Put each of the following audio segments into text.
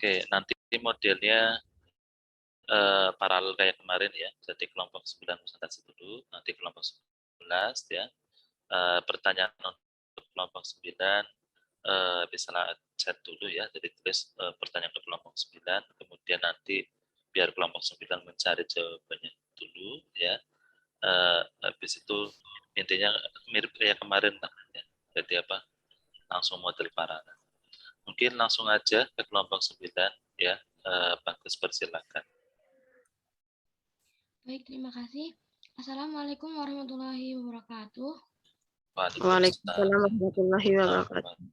Oke, nanti modelnya paralel kayak kemarin ya. Jadi kelompok 9 presentasi dulu, nanti kelompok 11 ya. Pertanyaan untuk kelompok 9 misalnya chat dulu ya, jadi tulis pertanyaan ke kelompok 9, kemudian nanti biar kelompok 9 mencari jawabannya dulu ya. Habis itu intinya mirip kayak kemarin lah ya. Jadi apa? Langsung model paralel. Mungkin langsung aja ke kelompok 9 ya. Bagus, persilakan. Baik, terima kasih. Assalamualaikum warahmatullahi wabarakatuh. Waalaikumsalam warahmatullahi wabarakatuh.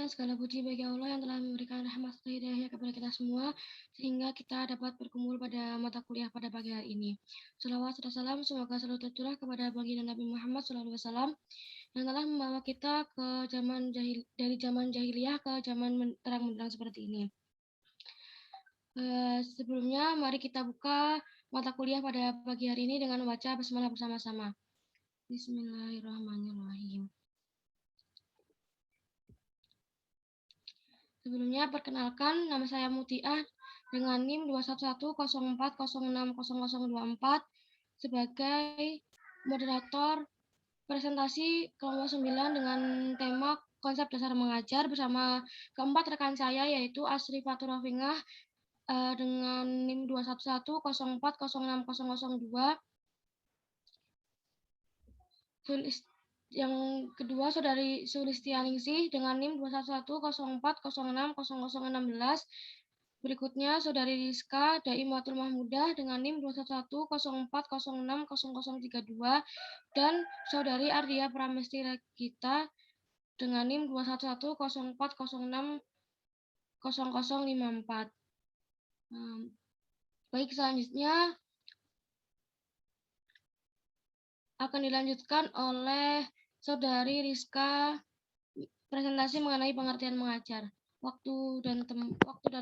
Segala puji bagi Allah yang telah memberikan rahmat dan hidayah kepada kita semua, sehingga kita dapat berkumpul pada mata kuliah pada pagi hari ini. Salawat serta salam semoga selalu tercurah kepada baginda Nabi Muhammad SAW yang telah membawa kita ke dari zaman jahiliyah ke zaman terang benderang seperti ini. Sebelumnya, mari kita buka mata kuliah pada pagi hari ini dengan membaca basmalah bersama-sama. Bismillahirrahmanirrahim. Sebelumnya, perkenalkan, nama saya Mutiah dengan NIM 21104060024 sebagai moderator presentasi kelompok 9 dengan tema konsep dasar mengajar bersama keempat rekan saya yaitu Asri Fatur Rafingah dengan NIM 21104060002. Yang kedua, Saudari Sulistianingsih dengan NIM 21104060016. Berikutnya, Saudari Rizka Daimatul Mahmudah dengan NIM 21104060032 dan Saudari Ardia Pramesti Regita dengan NIM 21104060054. Baik, selanjutnya akan dilanjutkan oleh Saudari Rizka presentasi mengenai pengertian mengajar. Waktu dan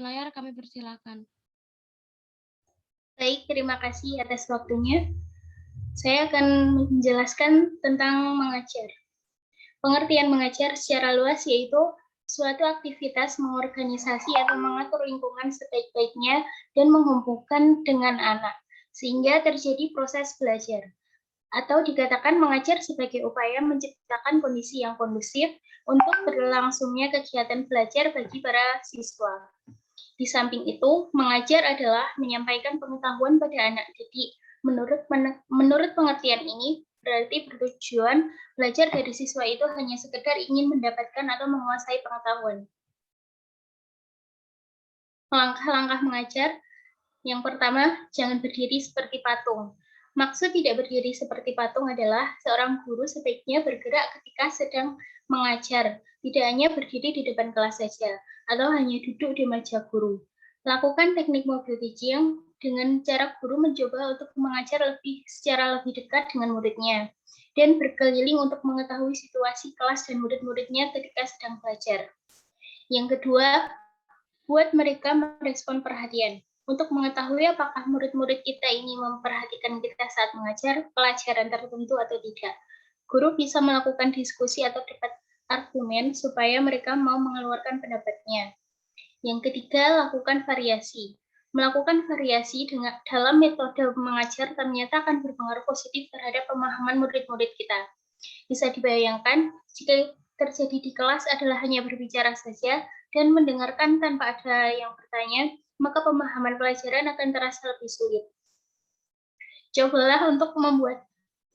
layar kami persilakan. Baik, terima kasih atas waktunya. Saya akan menjelaskan tentang mengajar. Pengertian mengajar secara luas yaitu suatu aktivitas mengorganisasi atau mengatur lingkungan sebaik-baiknya dan menghubungkan dengan anak, sehingga terjadi proses belajar. Atau dikatakan mengajar sebagai upaya menciptakan kondisi yang kondusif untuk berlangsungnya kegiatan belajar bagi para siswa. Di samping itu, mengajar adalah menyampaikan pengetahuan pada anak didik. Menurut pengertian ini, berarti bertujuan belajar dari siswa itu hanya sekedar ingin mendapatkan atau menguasai pengetahuan. Langkah-langkah mengajar, yang pertama, jangan berdiri seperti patung. Maksud tidak berdiri seperti patung adalah seorang guru sebaiknya bergerak ketika sedang mengajar, tidak hanya berdiri di depan kelas saja, atau hanya duduk di meja guru. Lakukan teknik model teaching dengan cara guru mencoba untuk mengajar secara lebih dekat dengan muridnya, dan berkeliling untuk mengetahui situasi kelas dan murid-muridnya ketika sedang belajar. Yang kedua, buat mereka merespon perhatian. Untuk mengetahui apakah murid-murid kita ini memperhatikan kita saat mengajar pelajaran tertentu atau tidak, guru bisa melakukan diskusi atau debat argumen supaya mereka mau mengeluarkan pendapatnya. Yang ketiga, lakukan variasi. Melakukan variasi dalam metode mengajar ternyata akan berpengaruh positif terhadap pemahaman murid-murid kita. Bisa dibayangkan, jika terjadi di kelas adalah hanya berbicara saja dan mendengarkan tanpa ada yang bertanya, maka pemahaman pelajaran akan terasa lebih sulit. Cobalah untuk membuat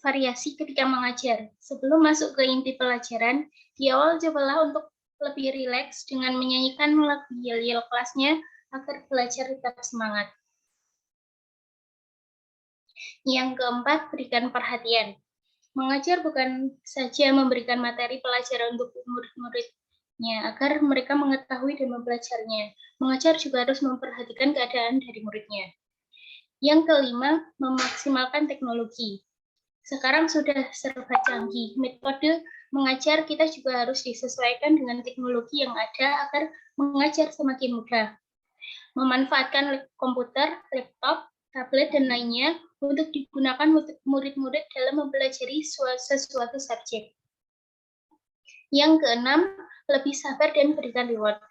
variasi ketika mengajar. Sebelum masuk ke inti pelajaran, di awal cobalah untuk lebih rileks dengan menyanyikan lagu yel-yel kelasnya agar belajar tetap semangat. Yang keempat, berikan perhatian. Mengajar bukan saja memberikan materi pelajaran untuk murid-muridnya agar mereka mengetahui dan mempelajarinya. Mengajar juga harus memperhatikan keadaan dari muridnya. Yang kelima, memaksimalkan teknologi. Sekarang sudah serba canggih. Metode mengajar kita juga harus disesuaikan dengan teknologi yang ada agar mengajar semakin mudah. Memanfaatkan komputer, laptop, tablet, dan lainnya untuk digunakan murid-murid dalam mempelajari sesuatu subjek. Yang keenam, lebih sabar dan berikan reward.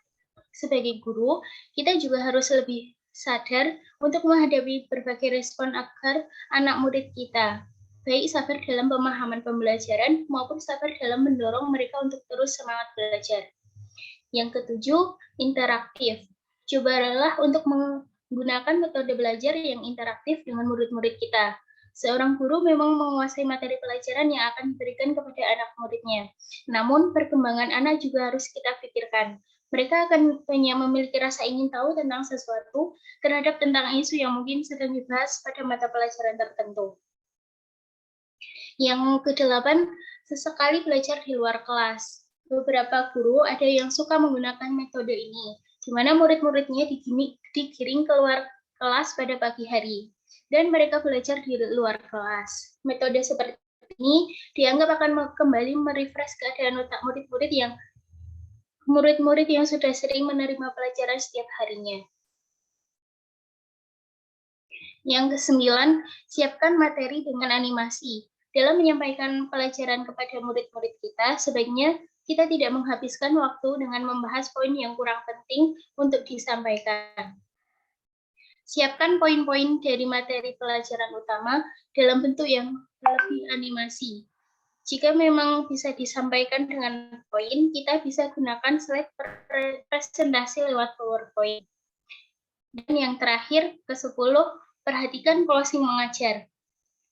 Sebagai guru, kita juga harus lebih sadar untuk menghadapi berbagai respon agar anak murid kita baik sabar dalam pemahaman pembelajaran maupun sabar dalam mendorong mereka untuk terus semangat belajar. Yang ketujuh, interaktif. Cobalah untuk menggunakan metode belajar yang interaktif dengan murid-murid kita. Seorang guru memang menguasai materi pelajaran yang akan diberikan kepada anak muridnya. Namun, perkembangan anak juga harus kita pikirkan. Mereka akan hanya memiliki rasa ingin tahu tentang sesuatu terhadap tentang isu yang mungkin sedang dibahas pada mata pelajaran tertentu. Yang kedelapan, sesekali belajar di luar kelas. Beberapa guru ada yang suka menggunakan metode ini, di mana murid-muridnya digiring keluar kelas pada pagi hari, dan mereka belajar di luar kelas. Metode seperti ini dianggap akan kembali merefresh keadaan otak murid-murid yang sudah sering menerima pelajaran setiap harinya. Yang kesembilan, siapkan materi dengan animasi. Dalam menyampaikan pelajaran kepada murid-murid kita, sebaiknya kita tidak menghabiskan waktu dengan membahas poin yang kurang penting untuk disampaikan. Siapkan poin-poin dari materi pelajaran utama dalam bentuk yang lebih animasi. Jika memang bisa disampaikan dengan poin, kita bisa gunakan slide presentasi lewat PowerPoint. Dan yang terakhir, ke-10, perhatikan closing mengajar.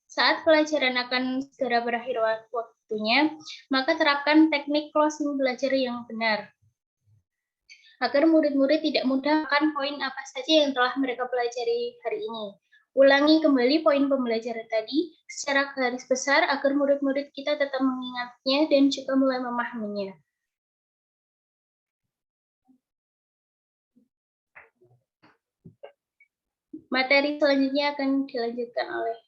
Saat pelajaran akan segera berakhir waktunya, maka terapkan teknik closing belajar yang benar. Agar murid-murid tidak mudah makan poin apa saja yang telah mereka pelajari hari ini. Ulangi kembali poin pembelajaran tadi secara garis besar agar murid-murid kita tetap mengingatnya dan juga mulai memahaminya. Materi selanjutnya akan dilanjutkan oleh.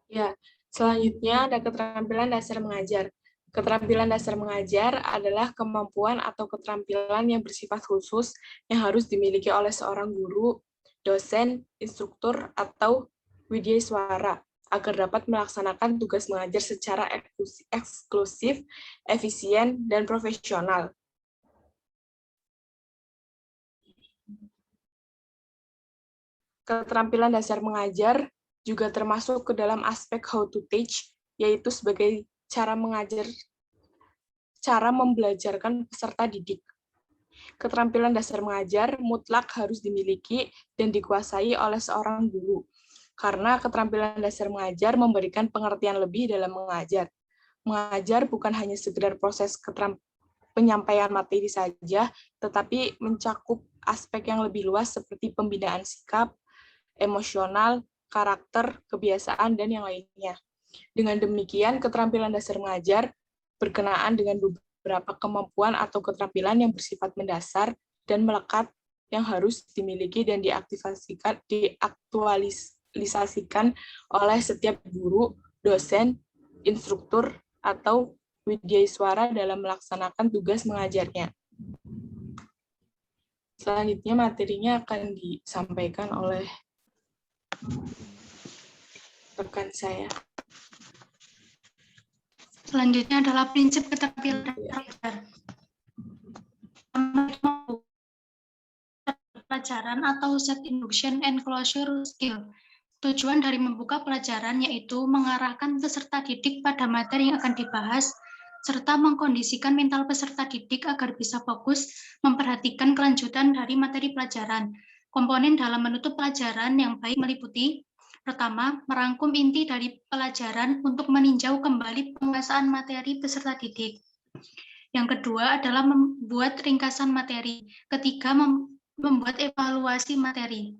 Ya, selanjutnya ada keterampilan dasar mengajar. Keterampilan dasar mengajar adalah kemampuan atau keterampilan yang bersifat khusus yang harus dimiliki oleh seorang guru, dosen, instruktur, atau widyaswara agar dapat melaksanakan tugas mengajar secara eksklusif, efisien, dan profesional. Keterampilan dasar mengajar juga termasuk ke dalam aspek how to teach, yaitu sebagai cara membelajarkan peserta didik. Keterampilan dasar mengajar mutlak harus dimiliki dan dikuasai oleh seorang guru, karena keterampilan dasar mengajar memberikan pengertian lebih dalam mengajar. Mengajar bukan hanya sekedar proses penyampaian materi saja, tetapi mencakup aspek yang lebih luas seperti pembinaan sikap, emosional, karakter, kebiasaan, dan yang lainnya. Dengan demikian, keterampilan dasar mengajar berkenaan dengan beberapa kemampuan atau keterampilan yang bersifat mendasar dan melekat yang harus dimiliki dan diaktualisasikan oleh setiap guru, dosen, instruktur, atau widyaswara dalam melaksanakan tugas mengajarnya. Selanjutnya materinya akan disampaikan oleh rekan saya. Selanjutnya adalah prinsip keterampilan belajar. Pelajaran atau set induction and closure skill. Tujuan dari membuka pelajaran yaitu mengarahkan peserta didik pada materi yang akan dibahas, serta mengkondisikan mental peserta didik agar bisa fokus memperhatikan kelanjutan dari materi pelajaran. Komponen dalam menutup pelajaran yang baik meliputi: pertama, merangkum inti dari pelajaran untuk meninjau kembali penguasaan materi peserta didik. Yang kedua adalah membuat ringkasan materi. Ketiga, membuat evaluasi materi.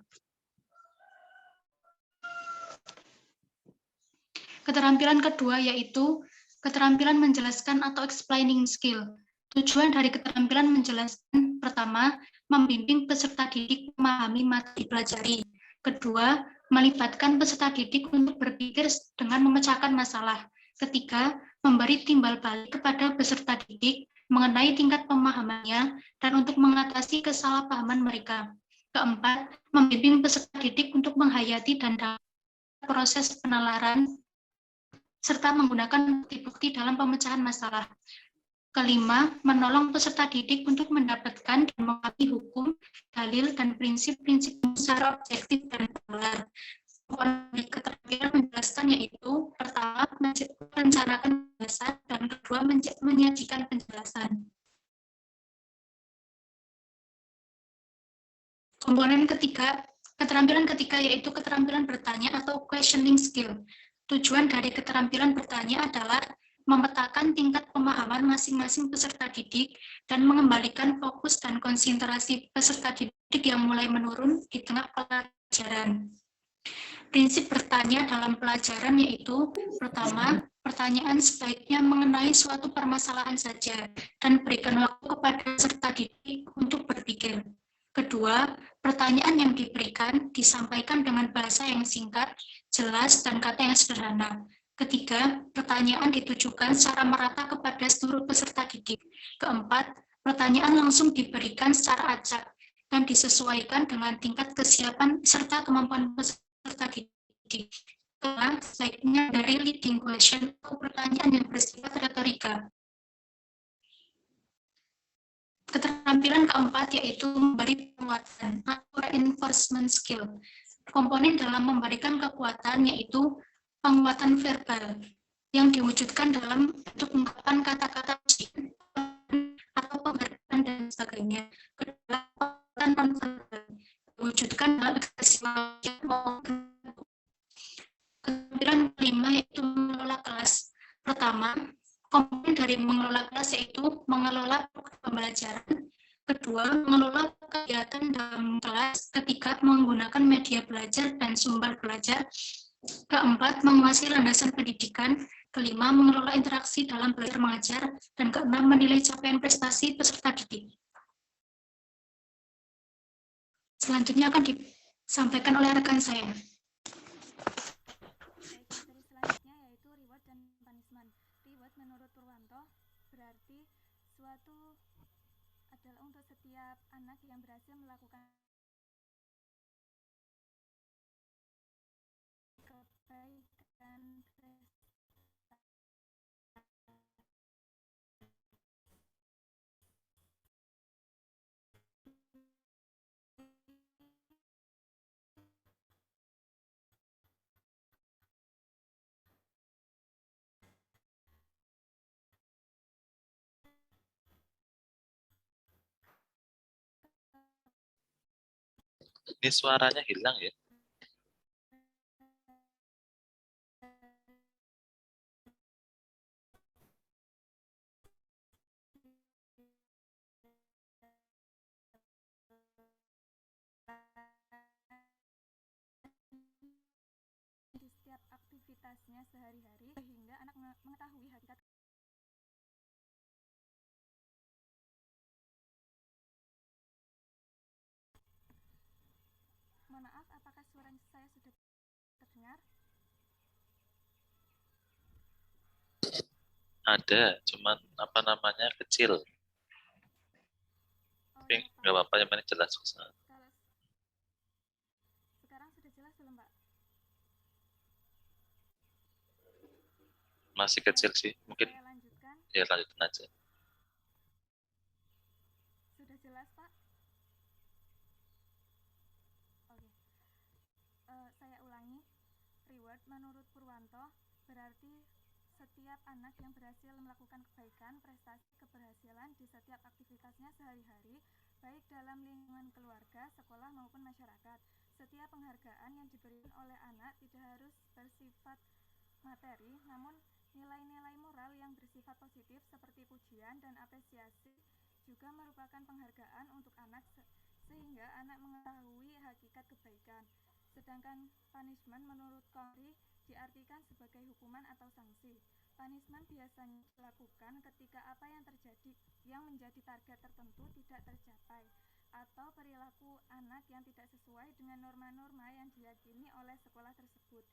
Keterampilan kedua yaitu keterampilan menjelaskan atau explaining skill. Tujuan dari keterampilan menjelaskan: pertama, membimbing peserta didik memahami materi pelajari. Kedua, melibatkan peserta didik untuk berpikir dengan memecahkan masalah. Ketiga, memberi timbal balik kepada peserta didik mengenai tingkat pemahamannya dan untuk mengatasi kesalahpahaman mereka. Keempat, membimbing peserta didik untuk menghayati dan dalam proses penalaran serta menggunakan bukti-bukti dalam pemecahan masalah. Kelima, menolong peserta didik untuk mendapatkan dan mengerti hukum, dalil, dan prinsip-prinsip secara objektif dan benar. Keterampilan menjelaskan yaitu pertama, merencanakan penjelasan, dan kedua, menyajikan penjelasan. Komponen ketiga, keterampilan ketiga yaitu keterampilan bertanya atau questioning skill. Tujuan dari keterampilan bertanya adalah memetakan tingkat pemahaman masing-masing peserta didik dan mengembalikan fokus dan konsentrasi peserta didik yang mulai menurun di tengah pelajaran. Prinsip bertanya dalam pelajaran yaitu, pertama, pertanyaan sebaiknya mengenai suatu permasalahan saja dan berikan waktu kepada peserta didik untuk berpikir. Kedua, pertanyaan yang diberikan disampaikan dengan bahasa yang singkat, jelas, dan kata yang sederhana. Ketiga, pertanyaan ditujukan secara merata kepada seluruh peserta didik. Keempat, pertanyaan langsung diberikan secara acak dan disesuaikan dengan tingkat kesiapan serta kemampuan peserta didik. Kelima, sebaiknya dari leading question atau pertanyaan yang bersifat retorika. Keterampilan keempat yaitu memberi penguatan atau reinforcement skill. Komponen dalam memberikan kekuatan yaitu penguatan verbal yang diwujudkan dalam bentuk ungkapan kata-kata atau penghargaan dan sebagainya. Kedua, penguatan non-verbal diwujudkan dalam ekspresi keterampilan kelima yaitu mengelola kelas. Pertama, komponen dari mengelola kelas yaitu mengelola pembelajaran. Kedua, mengelola kegiatan dalam kelas. Ketiga, menggunakan media belajar dan sumber belajar. Keempat, menguasai landasan pendidikan. Kelima, mengelola interaksi dalam belajar mengajar. Dan keenam, menilai capaian prestasi peserta didik. Selanjutnya akan disampaikan oleh rekan saya. Materi selanjutnya yaitu reward dan punishment. Reward menurut Purwanto berarti suatu adalah untuk setiap anak yang berhasil melakukan kebaikan Ini suaranya hilang ya. di setiap aktivitasnya sehari-hari sehingga anak mengetahui hakikat. Mohon maaf, apakah suara saya sudah terdengar? Ada, cuman apa namanya kecil. Tapi nggak apa-apa, yang penting jelas. Sekarang sudah jelas belum, Pak? Masih kecil sih, mungkin. Saya lanjutkan. Ya lanjutin aja. Sudah jelas, Pak? Oke. Saya ulangi. Reward menurut Purwanto berarti setiap anak yang berhasil melakukan kebaikan, prestasi, keberhasilan di setiap aktivitasnya sehari-hari, baik dalam lingkungan keluarga, sekolah, maupun masyarakat. Setiap penghargaan yang diberikan oleh anak tidak harus bersifat materi, namun nilai-nilai moral yang bersifat positif seperti pujian dan apresiasi juga merupakan penghargaan untuk anak sehingga anak mengetahui hakikat kebaikan. Sedangkan punishment menurut Corey diartikan sebagai hukuman atau sanksi. Punishment biasanya dilakukan ketika apa yang terjadi yang menjadi target tertentu tidak tercapai atau perilaku anak yang tidak sesuai dengan norma-norma yang diyakini oleh sekolah tersebut.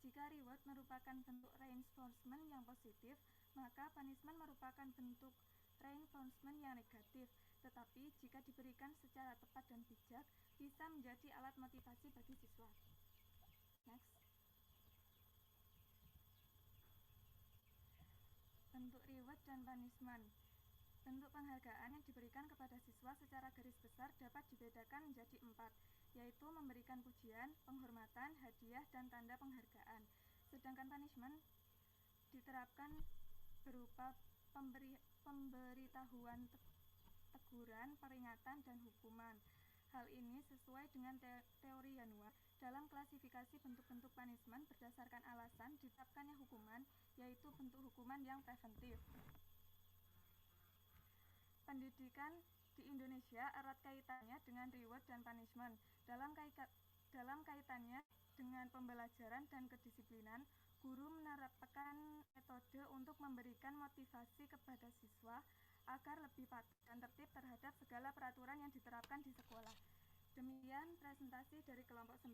Jika reward merupakan bentuk reinforcement yang positif, maka punishment merupakan bentuk reinforcement yang negatif. Tetapi jika diberikan secara tepat dan bijak, bisa menjadi alat motivasi bagi siswa. Next. Bentuk reward dan punishment. Bentuk penghargaan yang diberikan kepada siswa secara garis besar dapat dibedakan menjadi 4, yaitu memberikan pujian, penghormatan, hadiah, dan tanda penghargaan. Sedangkan punishment diterapkan berupa pemberitahuan, teguran, peringatan, dan hukuman. Hal ini sesuai dengan teori Yanua. Dalam klasifikasi bentuk-bentuk punishment berdasarkan alasan ditetapkannya hukuman, yaitu bentuk hukuman yang preventif. Pendidikan di Indonesia erat kaitannya dengan reward dan punishment. Dalam kaitannya dengan pembelajaran dan kedisiplinan, guru menerapkan metode untuk memberikan motivasi kepada siswa agar lebih patuh dan tertib terhadap segala peraturan yang diterapkan di sekolah. Demikian presentasi dari kelompok 9.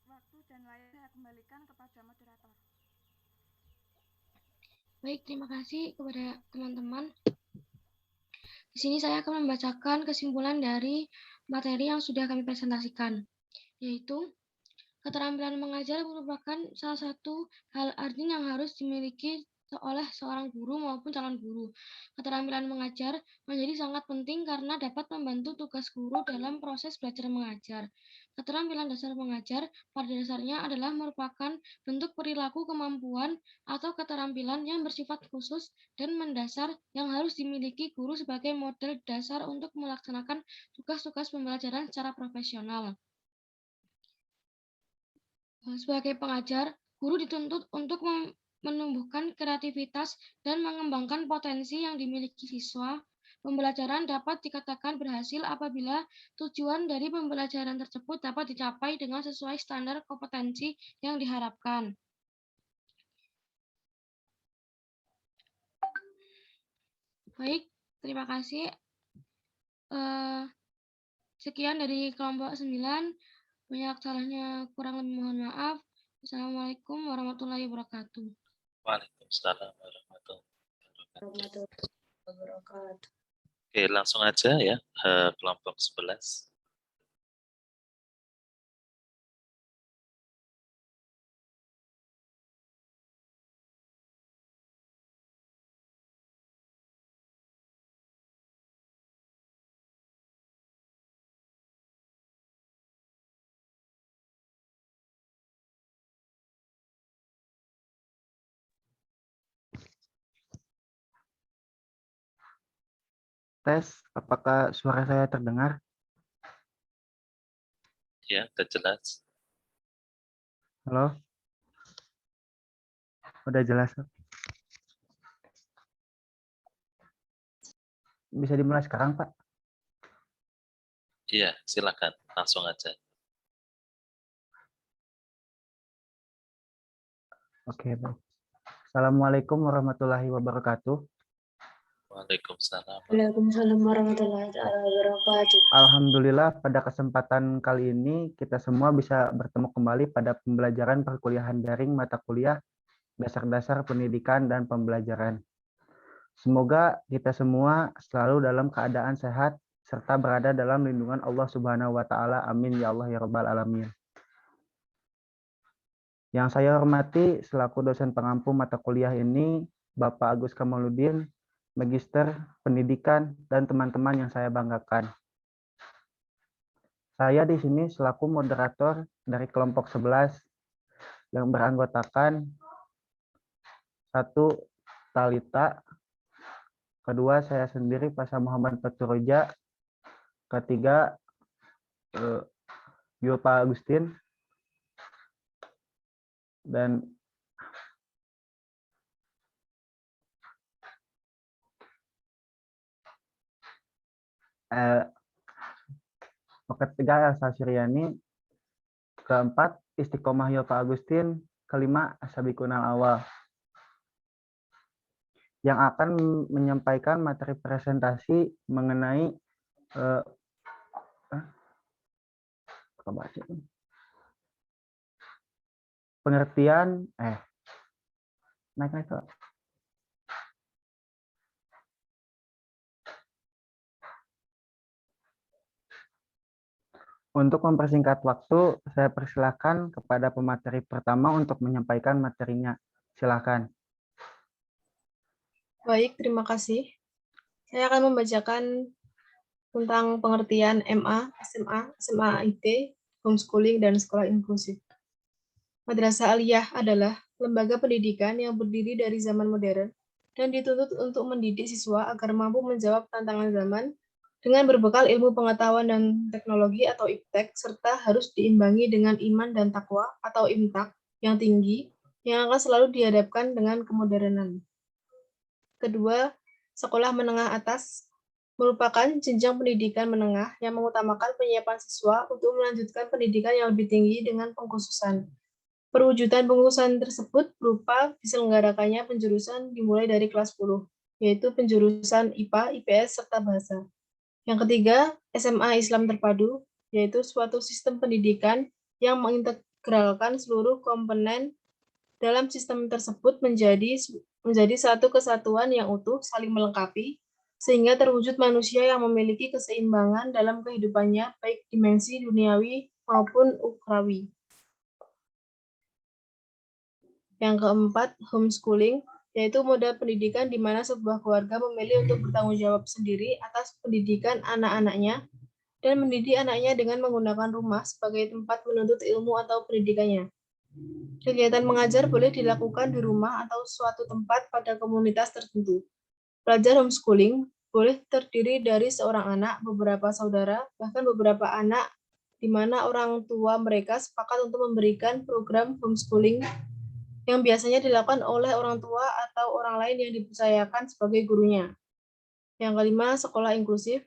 Waktu dan layar saya kembalikan kepada moderator. Baik, terima kasih kepada teman-teman. Di sini saya akan membacakan kesimpulan dari materi yang sudah kami presentasikan, yaitu keterampilan mengajar merupakan salah satu hal urgent yang harus dimiliki oleh seorang guru maupun calon guru. Keterampilan mengajar menjadi sangat penting karena dapat membantu tugas guru dalam proses belajar mengajar. Keterampilan dasar mengajar pada dasarnya adalah merupakan bentuk perilaku kemampuan atau keterampilan yang bersifat khusus dan mendasar yang harus dimiliki guru sebagai model dasar untuk melaksanakan tugas-tugas pembelajaran secara profesional. Sebagai pengajar, guru dituntut untuk menumbuhkan kreativitas dan mengembangkan potensi yang dimiliki siswa. Pembelajaran dapat dikatakan berhasil apabila tujuan dari pembelajaran tersebut dapat dicapai dengan sesuai standar kompetensi yang diharapkan. Baik, terima kasih. Sekian dari kelompok 9. Banyak salahnya, kurang lebih mohon maaf. Assalamualaikum warahmatullahi wabarakatuh. Waalaikumsalam warahmatullahi wabarakatuh. Oke, langsung aja ya, kelompok 11. Tes, apakah suara saya terdengar? Ya, sudah jelas. Halo? Udah jelas? Bisa dimulai sekarang, Pak? Iya, silakan. Langsung aja. Oke, baik. Assalamualaikum warahmatullahi wabarakatuh. Waalaikumsalam. Waalaikumsalam warahmatullahi wabarakatuh. Alhamdulillah pada kesempatan kali ini kita semua bisa bertemu kembali pada pembelajaran perkuliahan daring mata kuliah dasar-dasar pendidikan dan pembelajaran. Semoga kita semua selalu dalam keadaan sehat serta berada dalam lindungan Allah Subhanahu wa taala. Amin ya Allah ya rabbal alamin. Yang saya hormati selaku dosen pengampu mata kuliah ini Bapak Agus Kamaluddin, Magister Pendidikan, dan teman-teman yang saya banggakan. Saya di sini selaku moderator dari kelompok 11 yang beranggotakan 1 Talita, kedua saya sendiri Pasha Muhammad Paturoja, ketiga Yopa Agustin, dan ketiga Elsa Syriani, keempat Istiqomah Yopa Agustin, kelima Asabikunal Awal, yang akan menyampaikan materi presentasi mengenai pengertian Untuk mempersingkat waktu, saya persilakan kepada pemateri pertama untuk menyampaikan materinya. Silakan. Baik, terima kasih. Saya akan membacakan tentang pengertian MA, SMA, SMA IT, homeschooling, dan sekolah inklusif. Madrasah Aliyah adalah lembaga pendidikan yang berdiri dari zaman modern dan dituntut untuk mendidik siswa agar mampu menjawab tantangan zaman dengan berbekal ilmu pengetahuan dan teknologi atau iptek, serta harus diimbangi dengan iman dan takwa atau imtak yang tinggi yang akan selalu dihadapkan dengan kemodernan. Kedua, sekolah menengah atas merupakan jenjang pendidikan menengah yang mengutamakan penyiapan siswa untuk melanjutkan pendidikan yang lebih tinggi dengan pengkhususan. Perwujudan pengkhususan tersebut berupa diselenggarakannya penjurusan dimulai dari kelas 10, yaitu penjurusan IPA, IPS, serta bahasa. Yang ketiga, SMA Islam terpadu, yaitu suatu sistem pendidikan yang mengintegralkan seluruh komponen dalam sistem tersebut menjadi satu kesatuan yang utuh, saling melengkapi, sehingga terwujud manusia yang memiliki keseimbangan dalam kehidupannya, baik dimensi duniawi maupun ukhrawi. Yang keempat, homeschooling, yaitu model pendidikan di mana sebuah keluarga memilih untuk bertanggung jawab sendiri atas pendidikan anak-anaknya dan mendidik anaknya dengan menggunakan rumah sebagai tempat menuntut ilmu atau pendidikannya. Kegiatan mengajar boleh dilakukan di rumah atau suatu tempat pada komunitas tertentu. Pelajar homeschooling boleh terdiri dari seorang anak, beberapa saudara, bahkan beberapa anak, di mana orang tua mereka sepakat untuk memberikan program homeschooling yang biasanya dilakukan oleh orang tua atau orang lain yang dipercayakan sebagai gurunya. Yang kelima, sekolah inklusif,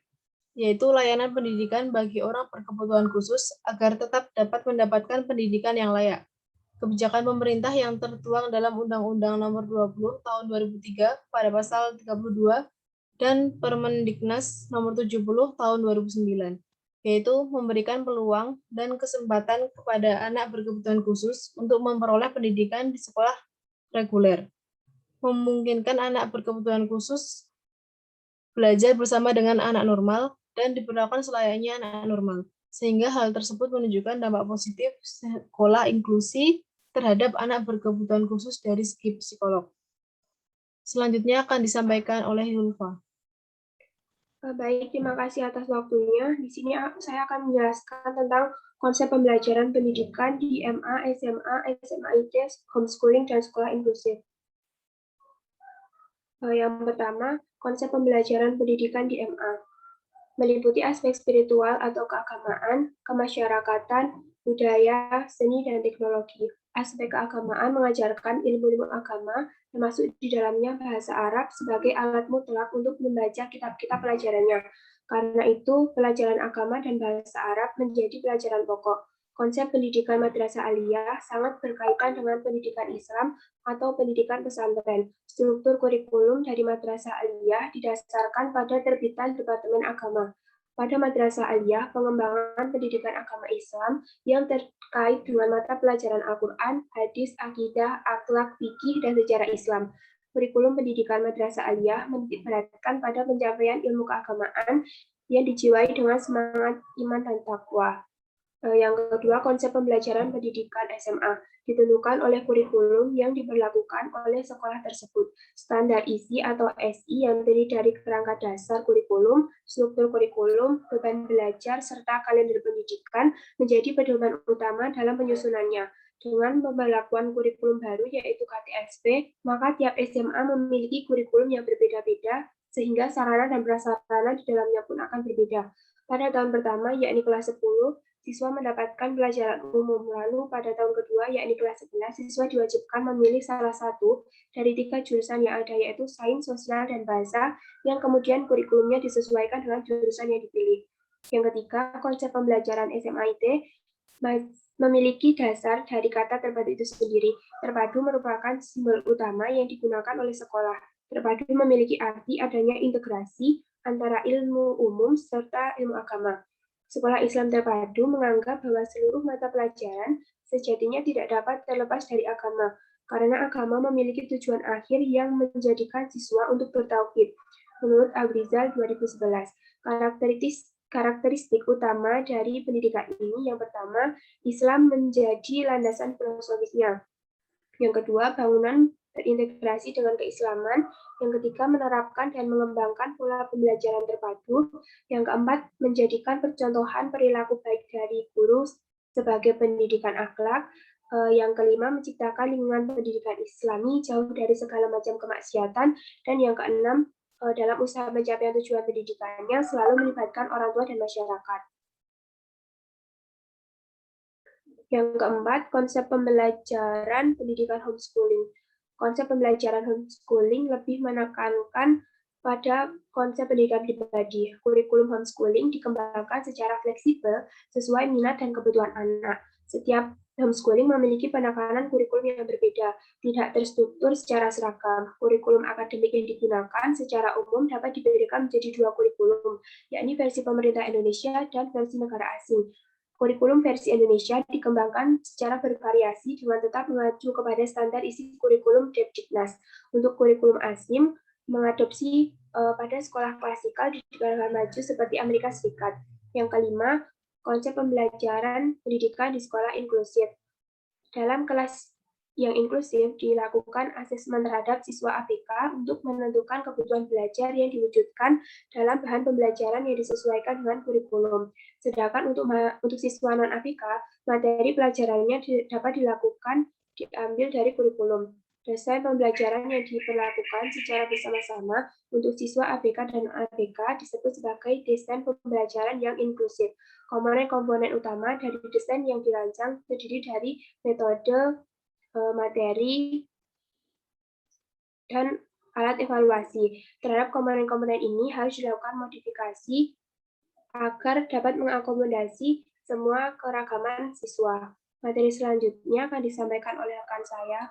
yaitu layanan pendidikan bagi orang berkebutuhan khusus agar tetap dapat mendapatkan pendidikan yang layak. Kebijakan pemerintah yang tertuang dalam Undang-Undang Nomor 20 Tahun 2003 pada pasal 32 dan Permendiknas Nomor 70 Tahun 2009, yaitu memberikan peluang dan kesempatan kepada anak berkebutuhan khusus untuk memperoleh pendidikan di sekolah reguler, memungkinkan anak berkebutuhan khusus belajar bersama dengan anak normal dan diperlakukan selayaknya anak normal, sehingga hal tersebut menunjukkan dampak positif sekolah inklusi terhadap anak berkebutuhan khusus dari segi psikolog. Selanjutnya akan disampaikan oleh Yulfa. Baik, terima kasih atas waktunya. Di sini saya akan menjelaskan tentang konsep pembelajaran pendidikan di MA, SMA, SMA IT, homeschooling, dan sekolah inklusif. Yang pertama, konsep pembelajaran pendidikan di MA meliputi aspek spiritual atau keagamaan, kemasyarakatan, budaya, seni, dan teknologi. Aspek keagamaan mengajarkan ilmu-ilmu agama, termasuk di dalamnya bahasa Arab sebagai alat mutlak untuk membaca kitab-kitab pelajarannya. Karena itu, pelajaran agama dan bahasa Arab menjadi pelajaran pokok. Konsep pendidikan Madrasah Aliyah sangat berkaitan dengan pendidikan Islam atau pendidikan pesantren. Struktur kurikulum dari Madrasah Aliyah didasarkan pada terbitan Departemen Agama. Pada Madrasah Aliyah, pengembangan pendidikan agama Islam yang terkait dengan mata pelajaran Al-Quran, hadis, akidah, akhlak, fikih, dan sejarah Islam. Kurikulum pendidikan Madrasah Aliyah menitikberatkan pada pencapaian ilmu keagamaan yang dijiwai dengan semangat iman dan takwa. Yang kedua, konsep pembelajaran pendidikan SMA ditentukan oleh kurikulum yang diberlakukan oleh sekolah tersebut. Standar isi atau SI yang terdiri dari kerangka dasar kurikulum, struktur kurikulum, beban belajar, serta kalender pendidikan menjadi pedoman utama dalam penyusunannya. Dengan pemberlakuan kurikulum baru yaitu KTSP, maka tiap SMA memiliki kurikulum yang berbeda-beda sehingga sarana dan prasarana di dalamnya pun akan berbeda. Pada tahun pertama, yakni kelas 10, siswa mendapatkan pelajaran umum, lalu pada tahun kedua, yakni kelas 11, siswa diwajibkan memilih salah satu dari 3 jurusan yang ada, yaitu sains, sosial, dan bahasa, yang kemudian kurikulumnya disesuaikan dengan jurusan yang dipilih. Yang ketiga, konsep pembelajaran SMA IT memiliki dasar dari kata terpadu itu sendiri. Terpadu merupakan simbol utama yang digunakan oleh sekolah. Terpadu memiliki arti adanya integrasi antara ilmu umum serta ilmu agama. Sekolah Islam terpadu menganggap bahwa seluruh mata pelajaran sejatinya tidak dapat terlepas dari agama, karena agama memiliki tujuan akhir yang menjadikan siswa untuk bertauhid. Menurut Abrizal 2011, karakteristik utama dari pendidikan ini, yang pertama, Islam menjadi landasan filosofisnya. Yang kedua, bangunan berintegrasi dengan keislaman. Yang ketiga, menerapkan dan mengembangkan pola pembelajaran terpadu. Yang keempat, menjadikan percontohan perilaku baik dari guru sebagai pendidikan akhlak. Yang kelima, menciptakan lingkungan pendidikan Islami jauh dari segala macam kemaksiatan. Dan yang keenam, dalam usaha pencapaian tujuan pendidikannya selalu melibatkan orang tua dan masyarakat. Yang keempat, konsep pembelajaran pendidikan homeschooling. Konsep pembelajaran homeschooling lebih menekankan pada konsep pendidikan pribadi. Kurikulum homeschooling dikembangkan secara fleksibel sesuai minat dan kebutuhan anak. Setiap homeschooling memiliki penekanan kurikulum yang berbeda, tidak terstruktur secara seragam. Kurikulum akademik yang digunakan secara umum dapat dibedakan menjadi dua kurikulum, yakni versi pemerintah Indonesia dan versi negara asing. Kurikulum versi Indonesia dikembangkan secara bervariasi dengan tetap mengacu kepada standar isi kurikulum Depdiknas. Untuk kurikulum asing, mengadopsi pada sekolah klasikal di negara maju seperti Amerika Serikat. Yang kelima, konsep pembelajaran pendidikan di sekolah inklusif. Dalam kelas yang inklusif, dilakukan asesmen terhadap siswa ABK untuk menentukan kebutuhan belajar yang diwujudkan dalam bahan pembelajaran yang disesuaikan dengan kurikulum. Sedangkan untuk siswa non-ABK, materi pelajarannya dapat diambil dari kurikulum. Desain pembelajaran yang diperlakukan secara bersama-sama untuk siswa ABK dan ABK disebut sebagai desain pembelajaran yang inklusif. Komponen-komponen utama dari desain yang dirancang terdiri dari metode, materi, dan alat evaluasi. Terhadap komponen-komponen ini harus dilakukan modifikasi agar dapat mengakomodasi semua keragaman siswa. Materi selanjutnya akan disampaikan oleh rekan saya.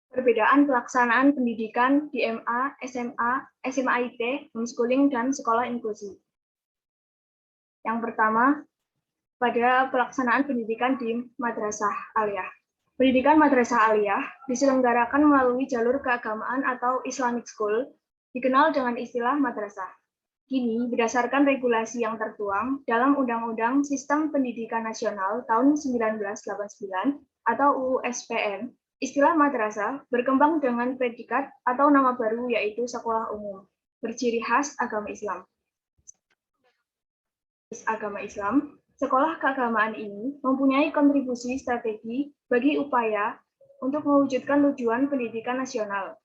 Perbedaan pelaksanaan pendidikan di MA, SMA, SMA IT, homeschooling, dan sekolah inklusi. Yang pertama, pada pelaksanaan pendidikan di Madrasah Aliyah. Pendidikan Madrasah Aliyah diselenggarakan melalui jalur keagamaan atau Islamic School, dikenal dengan istilah madrasah. Kini, berdasarkan regulasi yang tertuang dalam Undang-Undang Sistem Pendidikan Nasional tahun 1989 atau UU SPN, istilah madrasah berkembang dengan predikat atau nama baru yaitu sekolah umum, berciri khas agama Islam. Agama Islam, sekolah keagamaan ini mempunyai kontribusi strategi bagi upaya untuk mewujudkan tujuan pendidikan nasional,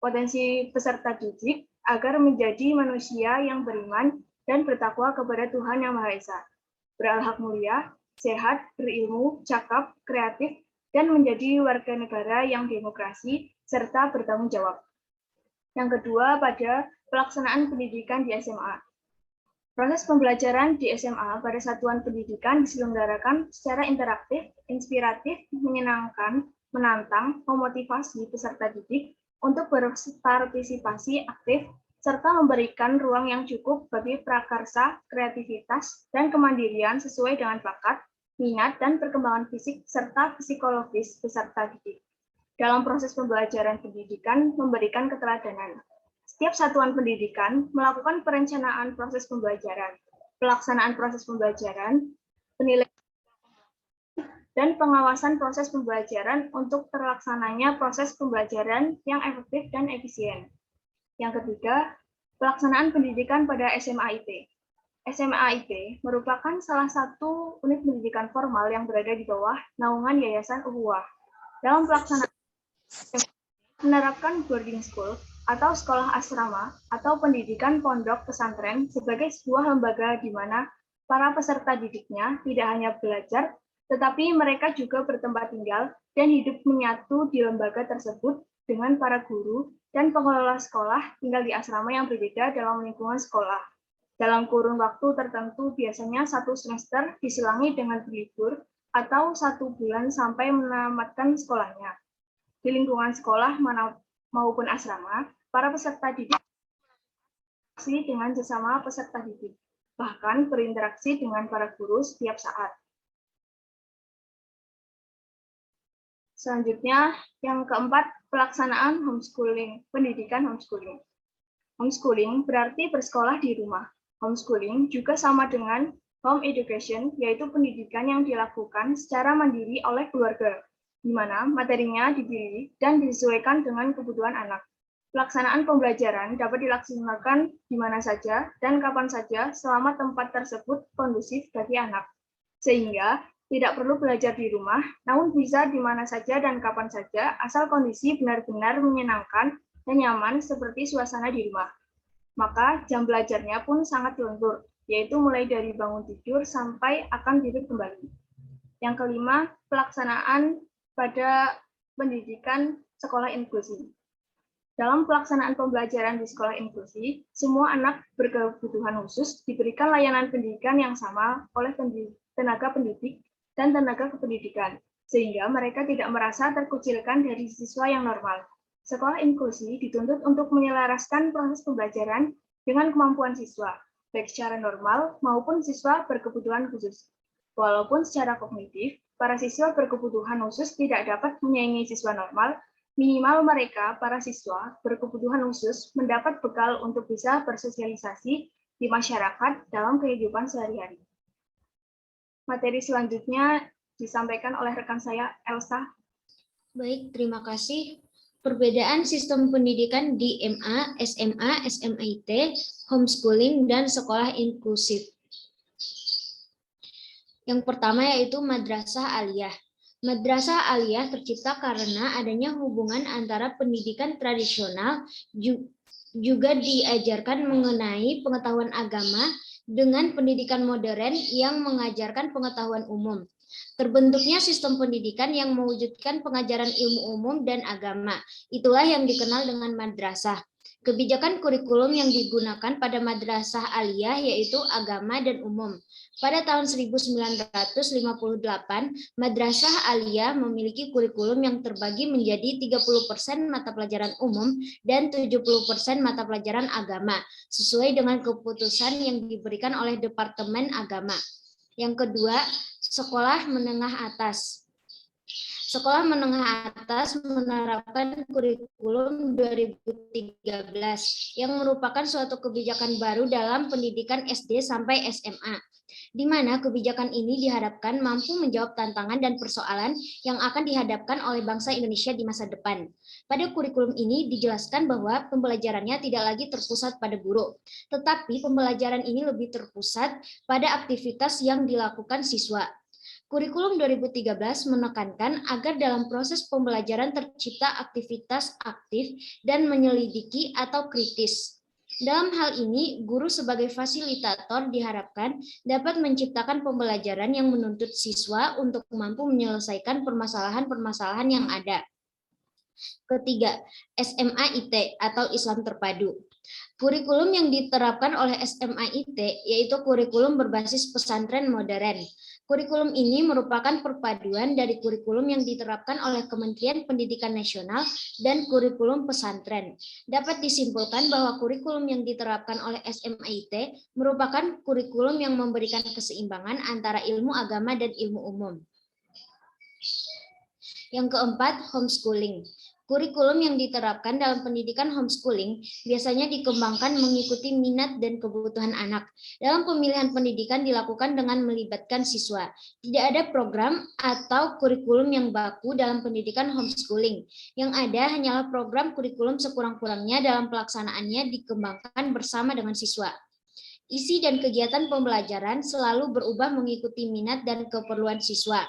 potensi peserta didik agar menjadi manusia yang beriman dan bertakwa kepada Tuhan Yang Maha Esa, berakhlak mulia, sehat, berilmu, cakap, kreatif, dan menjadi warga negara yang demokrasi serta bertanggung jawab. Yang kedua, pada pelaksanaan pendidikan di SMA. Proses pembelajaran di SMA pada satuan pendidikan diselenggarakan secara interaktif, inspiratif, menyenangkan, menantang, memotivasi peserta didik untuk berpartisipasi aktif, serta memberikan ruang yang cukup bagi prakarsa, kreativitas, dan kemandirian sesuai dengan bakat, minat, dan perkembangan fisik serta psikologis peserta didik. Dalam proses pembelajaran pendidikan memberikan keteladanan. Setiap satuan pendidikan melakukan perencanaan proses pembelajaran, pelaksanaan proses pembelajaran, penilaian, dan pengawasan proses pembelajaran untuk terlaksananya proses pembelajaran yang efektif dan efisien. Yang ketiga, pelaksanaan pendidikan pada SMA IT. SMA IT merupakan salah satu unit pendidikan formal yang berada di bawah naungan Yayasan Ukhuwah. Dalam pelaksanaan menerapkan boarding school atau sekolah asrama atau pendidikan pondok pesantren sebagai sebuah lembaga di mana para peserta didiknya tidak hanya belajar, tetapi mereka juga bertempat tinggal dan hidup menyatu di lembaga tersebut dengan para guru dan pengelola sekolah tinggal di asrama yang berbeda dalam lingkungan sekolah. Dalam kurun waktu tertentu, biasanya 1 semester diselangi dengan berlibur atau 1 bulan sampai menamatkan sekolahnya. Di lingkungan sekolah maupun asrama, para peserta didik berinteraksi dengan sesama peserta didik, bahkan berinteraksi dengan para guru setiap saat. Selanjutnya, yang keempat, pelaksanaan homeschooling, pendidikan homeschooling. Homeschooling berarti bersekolah di rumah. Homeschooling juga sama dengan home education, yaitu pendidikan yang dilakukan secara mandiri oleh keluarga. di mana materinya dipilih dan disesuaikan dengan kebutuhan anak. Pelaksanaan pembelajaran dapat dilaksanakan di mana saja dan kapan saja selama tempat tersebut kondusif bagi anak. Sehingga tidak perlu belajar di rumah, namun bisa di mana saja dan kapan saja asal kondisi benar-benar menyenangkan dan nyaman seperti suasana di rumah. Maka jam belajarnya pun sangat lentur, yaitu mulai dari bangun tidur sampai akan tidur kembali. Yang kelima, pelaksanaan pada pendidikan sekolah inklusi. Dalam pelaksanaan pembelajaran di sekolah inklusi, semua anak berkebutuhan khusus diberikan layanan pendidikan yang sama oleh tenaga pendidik dan tenaga kependidikan, sehingga mereka tidak merasa terkucilkan dari siswa yang normal. Sekolah inklusi dituntut untuk menyelaraskan proses pembelajaran dengan kemampuan siswa, baik secara normal maupun siswa berkebutuhan khusus. Walaupun secara kognitif, para siswa berkebutuhan khusus tidak dapat menyaingi siswa normal, minimal mereka, para siswa berkebutuhan khusus, mendapat bekal untuk bisa bersosialisasi di masyarakat dalam kehidupan sehari-hari. Materi selanjutnya disampaikan oleh rekan saya, Elsa. Baik, terima kasih. Perbedaan sistem pendidikan di MA, SMA, SMIT, homeschooling, dan sekolah inklusif. Yang pertama yaitu madrasah aliyah. Madrasah aliyah tercipta karena adanya hubungan antara pendidikan tradisional juga diajarkan mengenai pengetahuan agama dengan pendidikan modern yang mengajarkan pengetahuan umum. Terbentuknya sistem pendidikan yang mewujudkan pengajaran ilmu umum dan agama. Itulah yang dikenal dengan madrasah. Kebijakan kurikulum yang digunakan pada madrasah aliyah yaitu agama dan umum. Pada tahun 1958, madrasah aliyah memiliki kurikulum yang terbagi menjadi 30% mata pelajaran umum dan 70% mata pelajaran agama, sesuai dengan keputusan yang diberikan oleh Departemen Agama. Yang kedua, sekolah menengah atas. Sekolah menengah atas menerapkan kurikulum 2013 yang merupakan suatu kebijakan baru dalam pendidikan SD sampai SMA, di mana kebijakan ini diharapkan mampu menjawab tantangan dan persoalan yang akan dihadapkan oleh bangsa Indonesia di masa depan. Pada kurikulum ini dijelaskan bahwa pembelajarannya tidak lagi terpusat pada guru, tetapi pembelajaran ini lebih terpusat pada aktivitas yang dilakukan siswa. Kurikulum 2013 menekankan agar dalam proses pembelajaran tercipta aktivitas aktif dan menyelidiki atau kritis. Dalam hal ini, guru sebagai fasilitator diharapkan dapat menciptakan pembelajaran yang menuntut siswa untuk mampu menyelesaikan permasalahan-permasalahan yang ada. Ketiga, SMAIT atau Islam Terpadu. Kurikulum yang diterapkan oleh SMAIT yaitu kurikulum berbasis pesantren modern. Kurikulum ini merupakan perpaduan dari kurikulum yang diterapkan oleh Kementerian Pendidikan Nasional dan kurikulum pesantren. Dapat disimpulkan bahwa kurikulum yang diterapkan oleh SMAIT merupakan kurikulum yang memberikan keseimbangan antara ilmu agama dan ilmu umum. Yang keempat, homeschooling. Kurikulum yang diterapkan dalam pendidikan homeschooling biasanya dikembangkan mengikuti minat dan kebutuhan anak. Dalam pemilihan pendidikan dilakukan dengan melibatkan siswa. Tidak ada program atau kurikulum yang baku dalam pendidikan homeschooling. Yang ada hanyalah program kurikulum sekurang-kurangnya dalam pelaksanaannya dikembangkan bersama dengan siswa. Isi dan kegiatan pembelajaran selalu berubah mengikuti minat dan keperluan siswa.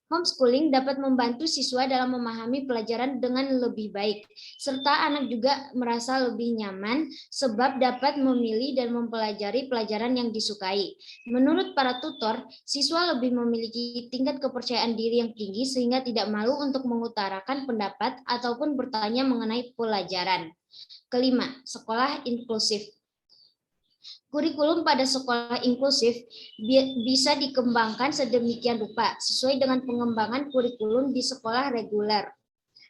Homeschooling dapat membantu siswa dalam memahami pelajaran dengan lebih baik, serta anak juga merasa lebih nyaman sebab dapat memilih dan mempelajari pelajaran yang disukai. Menurut para tutor, siswa lebih memiliki tingkat kepercayaan diri yang tinggi sehingga tidak malu untuk mengutarakan pendapat ataupun bertanya mengenai pelajaran. Kelima, sekolah inklusif. Kurikulum pada sekolah inklusif bisa dikembangkan sedemikian rupa sesuai dengan pengembangan kurikulum di sekolah reguler.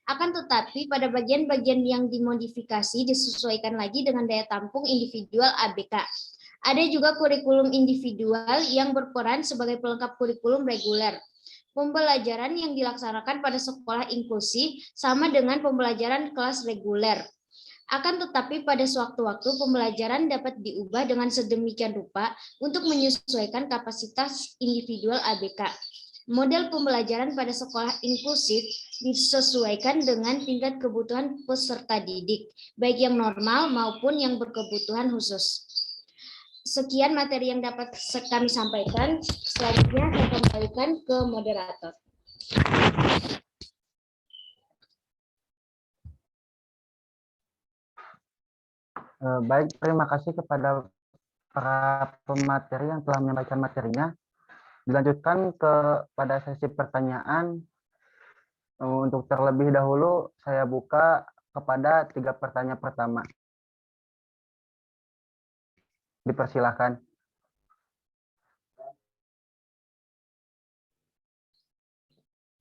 Akan tetapi pada bagian-bagian yang dimodifikasi disesuaikan lagi dengan daya tampung individual ABK. Ada juga kurikulum individual yang berperan sebagai pelengkap kurikulum reguler. Pembelajaran yang dilaksanakan pada sekolah inklusi sama dengan pembelajaran kelas reguler. Akan tetapi pada sewaktu-waktu pembelajaran dapat diubah dengan sedemikian rupa untuk menyesuaikan kapasitas individual ABK. Model pembelajaran pada sekolah inklusif disesuaikan dengan tingkat kebutuhan peserta didik, baik yang normal maupun yang berkebutuhan khusus. Sekian materi yang dapat kami sampaikan. Selanjutnya saya kembalikan ke moderator. Baik, terima kasih kepada para pemateri yang telah menyampaikan materinya. Dilanjutkan pada sesi pertanyaan. Untuk terlebih dahulu, saya buka kepada 3 pertanyaan pertama. Dipersilakan.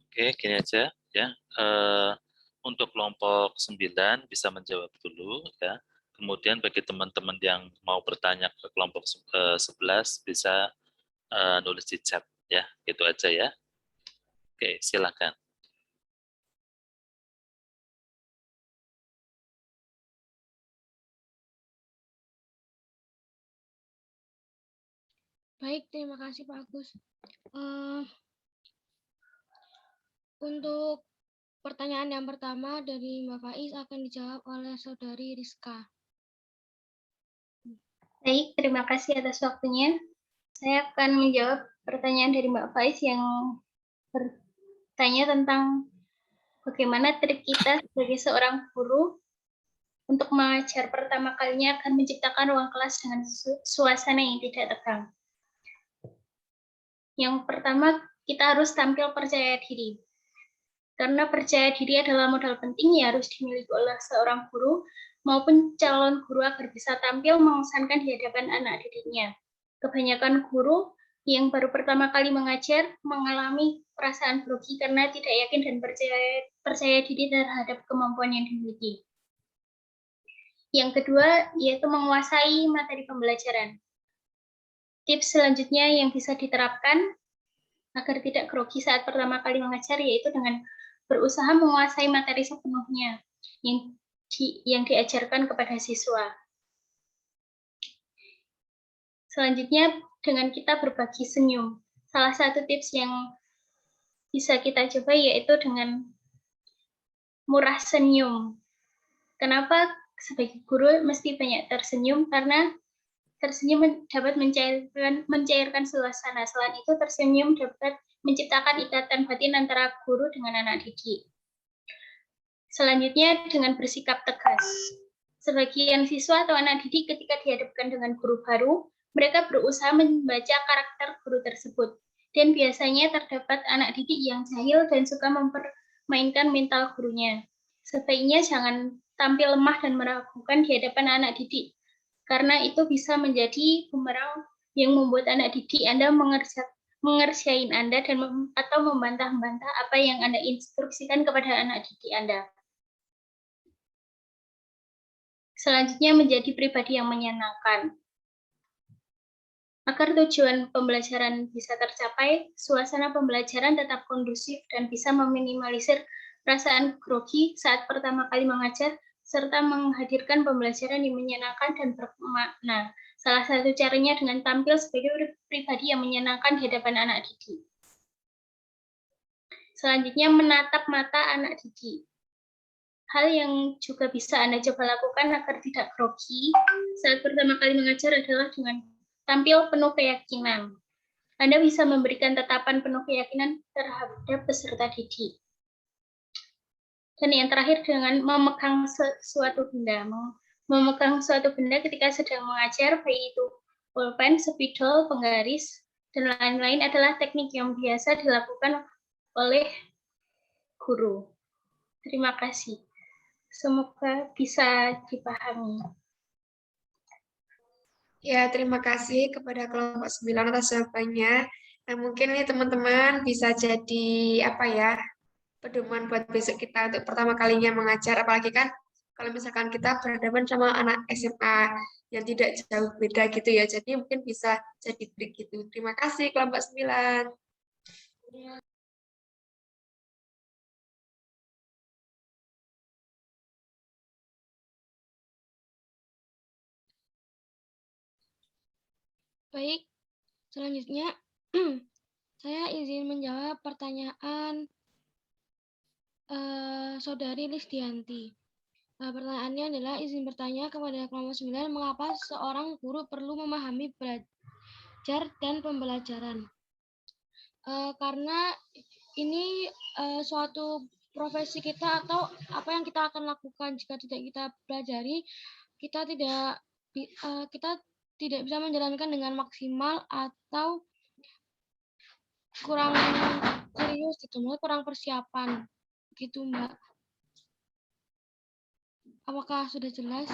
Oke, gini aja ya. Untuk kelompok 9 bisa menjawab dulu ya. Kemudian bagi teman-teman yang mau bertanya ke kelompok 11 bisa nulis di chat ya. Gitu aja ya. Oke, silakan. Baik, terima kasih Pak Agus. Untuk pertanyaan yang pertama dari Mbak Faiz akan dijawab oleh Saudari Rizka. Baik, terima kasih atas waktunya. Saya akan menjawab pertanyaan dari Mbak Faiz yang bertanya tentang bagaimana trik kita sebagai seorang guru untuk mengajar pertama kalinya akan menciptakan ruang kelas dengan suasana yang tidak tegang. Yang pertama, kita harus tampil percaya diri. Karena percaya diri adalah modal penting yang harus dimiliki oleh seorang guru maupun calon guru agar bisa tampil mengesankan di hadapan anak didiknya. Kebanyakan guru yang baru pertama kali mengajar mengalami perasaan grogi karena tidak yakin dan percaya diri terhadap kemampuan yang dimiliki. Yang kedua, yaitu menguasai materi pembelajaran. Tips selanjutnya yang bisa diterapkan agar tidak grogi saat pertama kali mengajar yaitu dengan berusaha menguasai materi sepenuhnya yang diajarkan kepada siswa. Selanjutnya, dengan kita berbagi senyum. Salah satu tips yang bisa kita coba yaitu dengan murah senyum. Kenapa sebagai guru mesti banyak tersenyum? Karena tersenyum dapat mencairkan suasana. Selain itu, tersenyum dapat menciptakan ikatan batin antara guru dengan anak didik. Selanjutnya, dengan bersikap tegas. Sebagian siswa atau anak didik ketika dihadapkan dengan guru baru, mereka berusaha membaca karakter guru tersebut. Dan biasanya terdapat anak didik yang jahil dan suka mempermainkan mental gurunya. Sebaiknya jangan tampil lemah dan meragukan di hadapan anak didik, karena itu bisa menjadi bumerang yang membuat anak didik Anda mengerjain Anda atau membantah-bantah apa yang Anda instruksikan kepada anak didik Anda. Selanjutnya, menjadi pribadi yang menyenangkan. Agar tujuan pembelajaran bisa tercapai, suasana pembelajaran tetap kondusif dan bisa meminimalisir perasaan grogi saat pertama kali mengajar, serta menghadirkan pembelajaran yang menyenangkan dan bermakna. Salah satu caranya dengan tampil sebagai pribadi yang menyenangkan di hadapan anak didik. Selanjutnya, menatap mata anak didik. Hal yang juga bisa Anda coba lakukan agar tidak grogi saat pertama kali mengajar adalah dengan tampil penuh keyakinan. Anda bisa memberikan tatapan penuh keyakinan terhadap peserta didik. Dan yang terakhir dengan memegang suatu benda. Memegang suatu benda ketika sedang mengajar, baik itu pulpen, spidol, penggaris, dan lain-lain adalah teknik yang biasa dilakukan oleh guru. Terima kasih. Semoga bisa dipahami. Ya, terima kasih kepada kelompok 9 atas jawabannya. Nah, mungkin ini teman-teman bisa jadi pedoman buat besok kita untuk pertama kalinya mengajar, apalagi kan kalau misalkan kita berhadapan sama anak SMA yang tidak jauh beda gitu ya. Jadi mungkin bisa jadi trik gitu. Terima kasih kelompok 9. Baik, selanjutnya Saya izin menjawab pertanyaan Saudari Listianti. Pertanyaannya adalah izin bertanya kepada kelompok 9, mengapa seorang guru perlu memahami belajar dan pembelajaran? Karena ini suatu profesi kita atau apa yang kita akan lakukan jika tidak kita pelajari, kita tidak bisa menjalankan dengan maksimal atau kurang serius gitu, kurang persiapan gitu, Mbak. Apakah sudah jelas?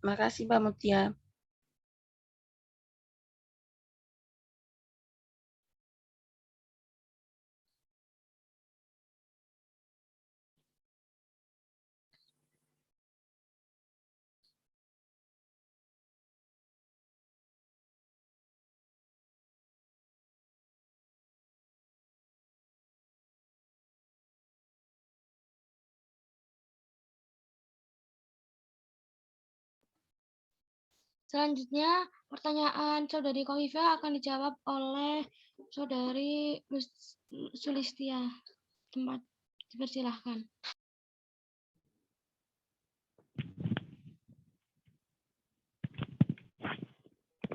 Makasih Mbak Mutia. Selanjutnya, pertanyaan Saudari Kofifa akan dijawab oleh Saudari Sulistia. Tempat dipersilahkan.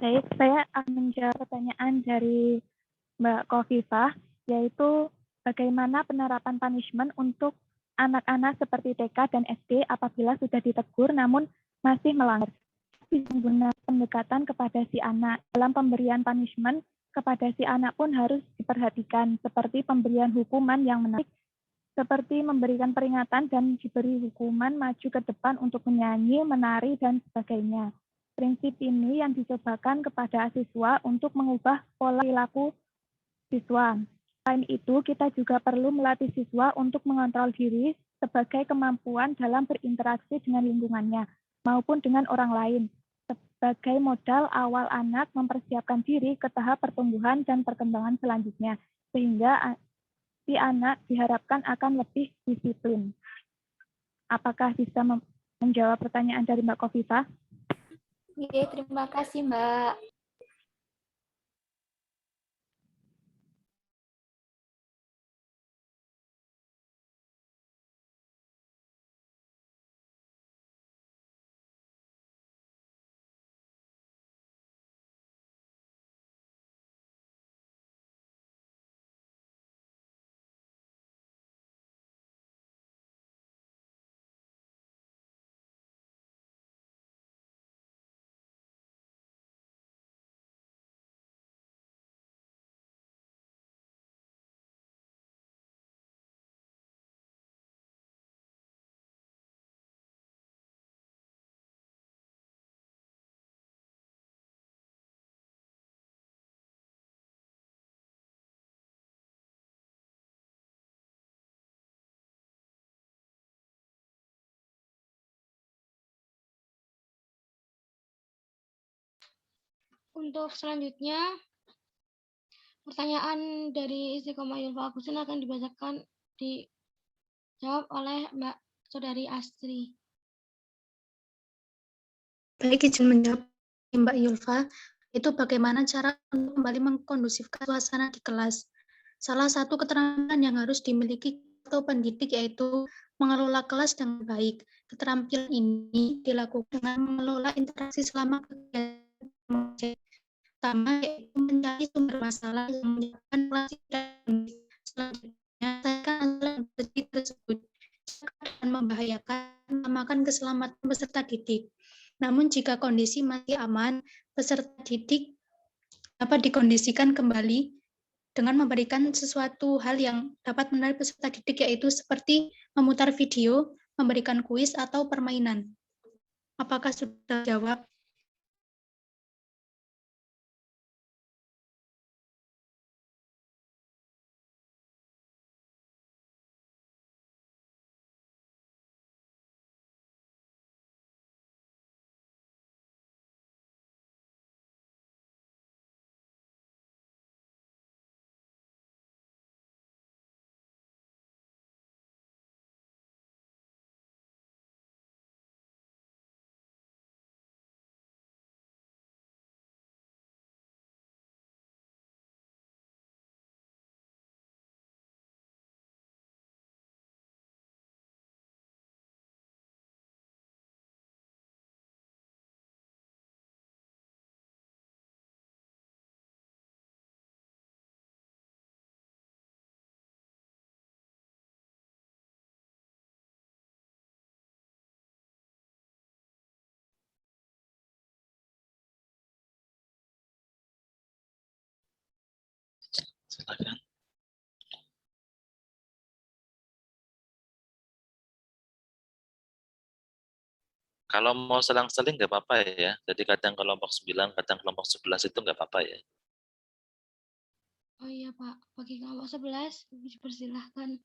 Baik, saya akan menjawab pertanyaan dari Mbak Kofifa, yaitu bagaimana penerapan punishment untuk anak-anak seperti TK dan SD apabila sudah ditegur namun masih melanggar. Menggunakan pendekatan kepada si anak. Dalam pemberian punishment kepada si anak pun harus diperhatikan, seperti pemberian hukuman yang menarik, seperti memberikan peringatan dan diberi hukuman maju ke depan untuk menyanyi, menari, dan sebagainya. Prinsip ini yang dicobakan kepada siswa untuk mengubah pola perilaku siswa. Selain itu, kita juga perlu melatih siswa untuk mengontrol diri sebagai kemampuan dalam berinteraksi dengan lingkungannya maupun dengan orang lain, sebagai modal awal anak mempersiapkan diri ke tahap pertumbuhan dan perkembangan selanjutnya, sehingga si anak diharapkan akan lebih disiplin. Apakah bisa menjawab pertanyaan dari Mbak Kofifa? Oke, terima kasih Mbak. Untuk selanjutnya, pertanyaan dari Istiqomah Yulfa Agustin akan dijawab oleh Mbak Saudari Astri. Baik, izin menjawab Mbak Yulfa, itu bagaimana cara untuk kembali mengkondusifkan suasana di kelas. Salah satu keterampilan yang harus dimiliki atau pendidik yaitu mengelola kelas dengan baik. Keterampilan ini dilakukan dengan mengelola interaksi selama kegiatan. Pertama, yaitu mencari sumber masalah yang menyebabkan kelas tidak selanjutnya, selesaikan masalah tersebut dan membahayakan mengamankan keselamatan peserta didik. Namun jika kondisi masih aman, peserta didik dapat dikondisikan kembali dengan memberikan sesuatu hal yang dapat menarik peserta didik, yaitu seperti memutar video, memberikan kuis, atau permainan. Apakah sudah jawab? silakan. Kalau mau selang-seling nggak apa-apa ya. Jadi kadang kelompok 9, kadang kelompok 11 itu nggak apa-apa ya. Oh iya Pak, bagi kelompok 11 dipersilahkan.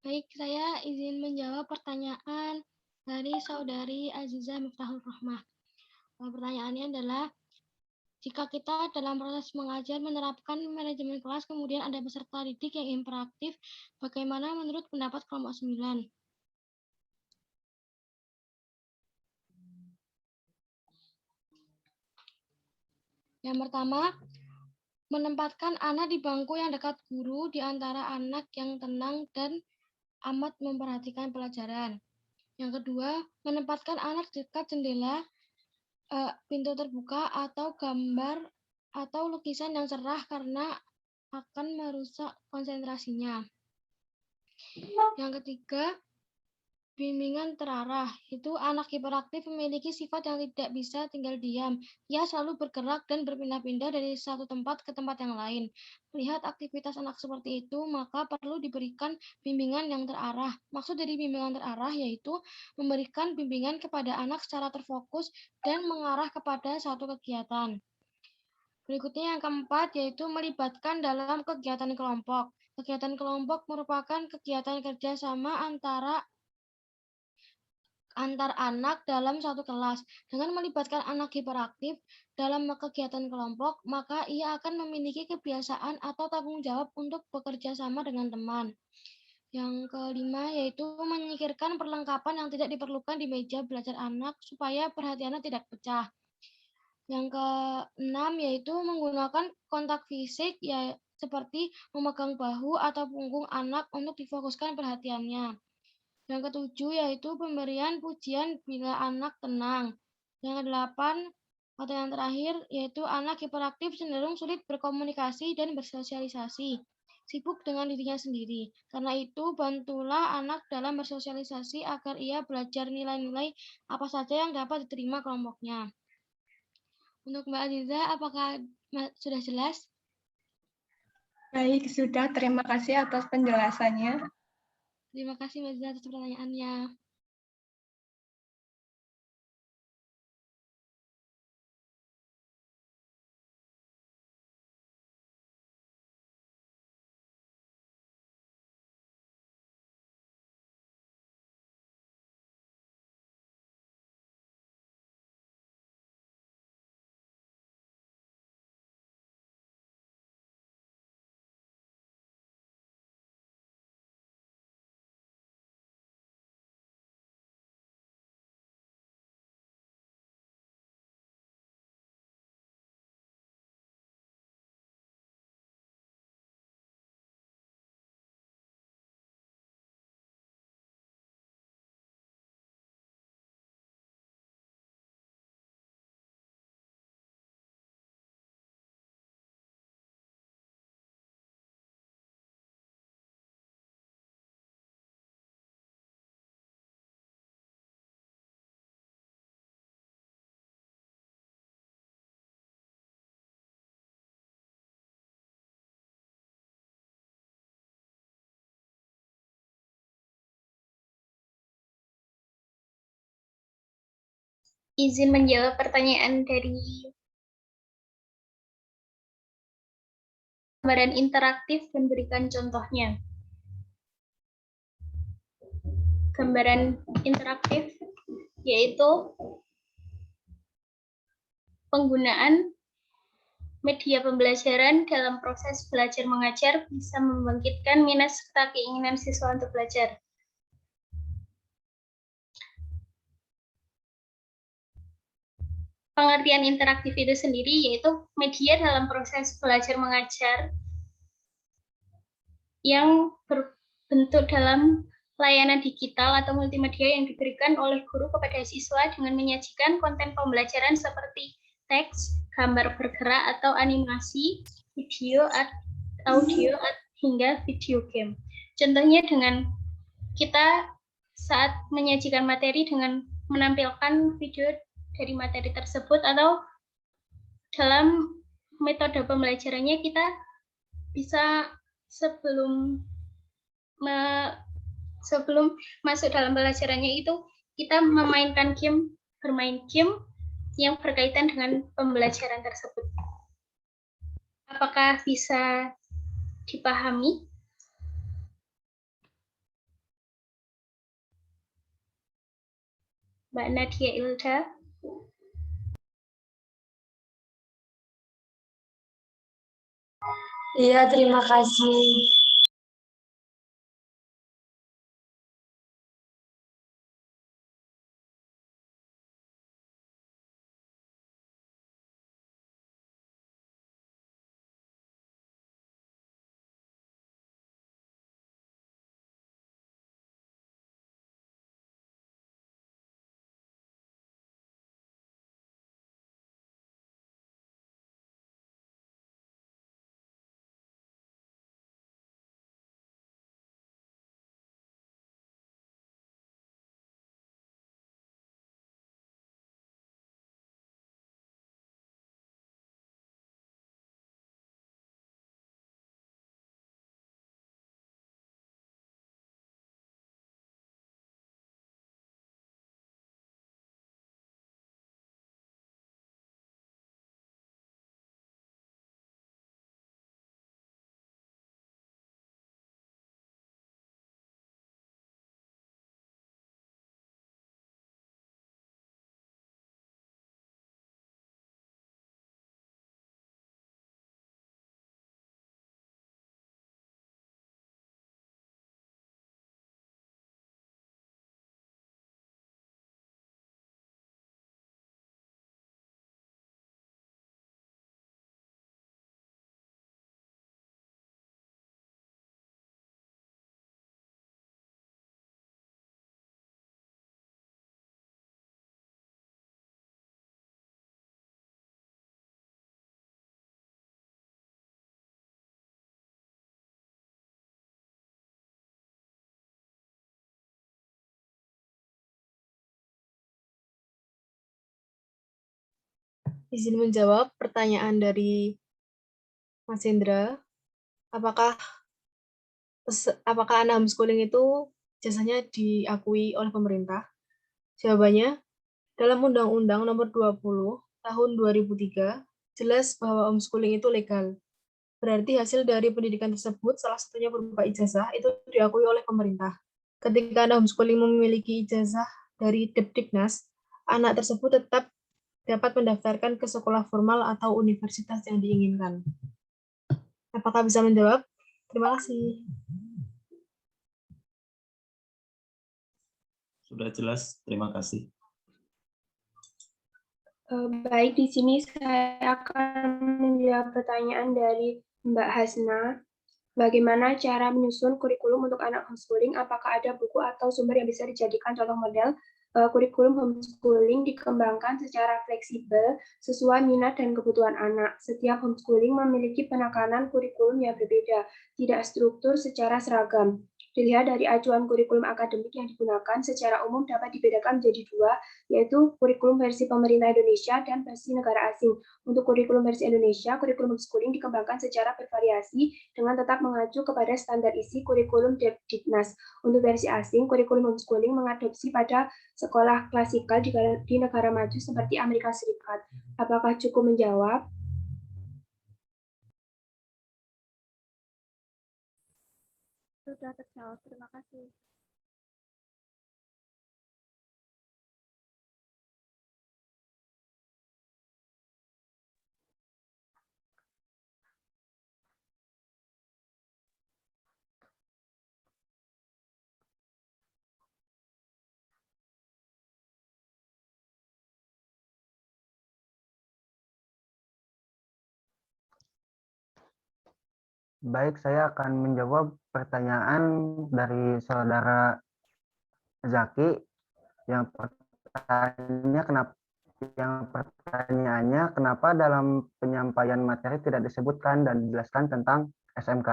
Baik, saya izin menjawab pertanyaan dari saudari Aziza Miftahul Rahmah. Pertanyaannya adalah, jika kita dalam proses mengajar menerapkan manajemen kelas, kemudian ada peserta didik yang interaktif, bagaimana menurut pendapat kelompok 9? Yang pertama, menempatkan anak di bangku yang dekat guru di antara anak yang tenang dan amat memperhatikan pelajaran. Yang kedua, menempatkan anak dekat jendela, pintu terbuka, atau gambar atau lukisan yang cerah karena akan merusak konsentrasinya. Yang ketiga, bimbingan terarah. Itu anak hiperaktif memiliki sifat yang tidak bisa tinggal diam. Ia selalu bergerak dan berpindah-pindah dari satu tempat ke tempat yang lain. Melihat aktivitas anak seperti itu, maka perlu diberikan bimbingan yang terarah. Maksud dari bimbingan terarah yaitu memberikan bimbingan kepada anak secara terfokus dan mengarah kepada satu kegiatan. Berikutnya yang keempat yaitu melibatkan dalam kegiatan kelompok. Kegiatan kelompok merupakan kegiatan kerjasama antar anak dalam satu kelas. Dengan melibatkan anak hiperaktif dalam kegiatan kelompok, maka ia akan memiliki kebiasaan atau tanggung jawab untuk bekerja sama dengan teman. Yang kelima yaitu menyingkirkan perlengkapan yang tidak diperlukan di meja belajar anak supaya perhatiannya tidak pecah. Yang keenam yaitu menggunakan kontak fisik ya seperti memegang bahu atau punggung anak untuk difokuskan perhatiannya. Yang ketujuh yaitu pemberian pujian bila anak tenang. Yang kedelapan atau yang terakhir yaitu anak hiperaktif cenderung sulit berkomunikasi dan bersosialisasi, sibuk dengan dirinya sendiri. Karena itu bantulah anak dalam bersosialisasi agar ia belajar nilai-nilai apa saja yang dapat diterima kelompoknya. Untuk Mbak Aziza, apakah sudah jelas? Baik, sudah. Terima kasih atas penjelasannya. Terima kasih Mbak Aziza atas pertanyaannya. Izin menjawab pertanyaan dari gambaran interaktif dan berikan contohnya. Gambaran interaktif yaitu penggunaan media pembelajaran dalam proses belajar mengajar bisa membangkitkan minat serta keinginan siswa untuk belajar. Pengertian interaktif itu sendiri yaitu media dalam proses belajar mengajar yang berbentuk dalam layanan digital atau multimedia yang diberikan oleh guru kepada siswa dengan menyajikan konten pembelajaran seperti teks, gambar bergerak atau animasi, video, audio, hingga video game. Contohnya dengan kita saat menyajikan materi dengan menampilkan video dari materi tersebut, atau dalam metode pembelajarannya kita bisa sebelum masuk dalam pembelajarannya itu kita memainkan game, bermain game yang berkaitan dengan pembelajaran tersebut. Apakah bisa dipahami? Mbak Nadia Ilda. Iya, terima kasih. Izin menjawab pertanyaan dari Mas Hendra. Apakah anak homeschooling itu jasanya diakui oleh pemerintah? Jawabannya, dalam Undang-Undang Nomor 20 Tahun 2003 jelas bahwa homeschooling itu legal. Berarti hasil dari pendidikan tersebut, salah satunya berupa ijazah, itu diakui oleh pemerintah. Ketika anak homeschooling memiliki ijazah dari Depdiknas, anak tersebut tetap dapat mendaftarkan ke sekolah formal atau universitas yang diinginkan. Apakah bisa menjawab? Terima kasih. Sudah jelas, terima kasih. Baik, di sini saya akan menjawab pertanyaan dari Mbak Hasna. Bagaimana cara menyusun kurikulum untuk anak homeschooling? Apakah ada buku atau sumber yang bisa dijadikan contoh model? Kurikulum homeschooling dikembangkan secara fleksibel sesuai minat dan kebutuhan anak. Setiap homeschooling memiliki penekanan kurikulum yang berbeda, tidak struktur secara seragam. Dilihat dari acuan kurikulum akademik yang digunakan, secara umum dapat dibedakan menjadi dua, yaitu kurikulum versi pemerintah Indonesia dan versi negara asing. Untuk kurikulum versi Indonesia, kurikulum homeschooling dikembangkan secara bervariasi dengan tetap mengacu kepada standar isi kurikulum Depdiknas. Untuk versi asing, kurikulum homeschooling mengadopsi pada sekolah klasikal di negara maju seperti Amerika Serikat. Apakah cukup menjawab? Sudah terjawab, terima kasih. Baik, saya akan menjawab pertanyaan dari saudara Zaki yang pertanyaannya kenapa dalam penyampaian materi tidak disebutkan dan dijelaskan tentang SMK.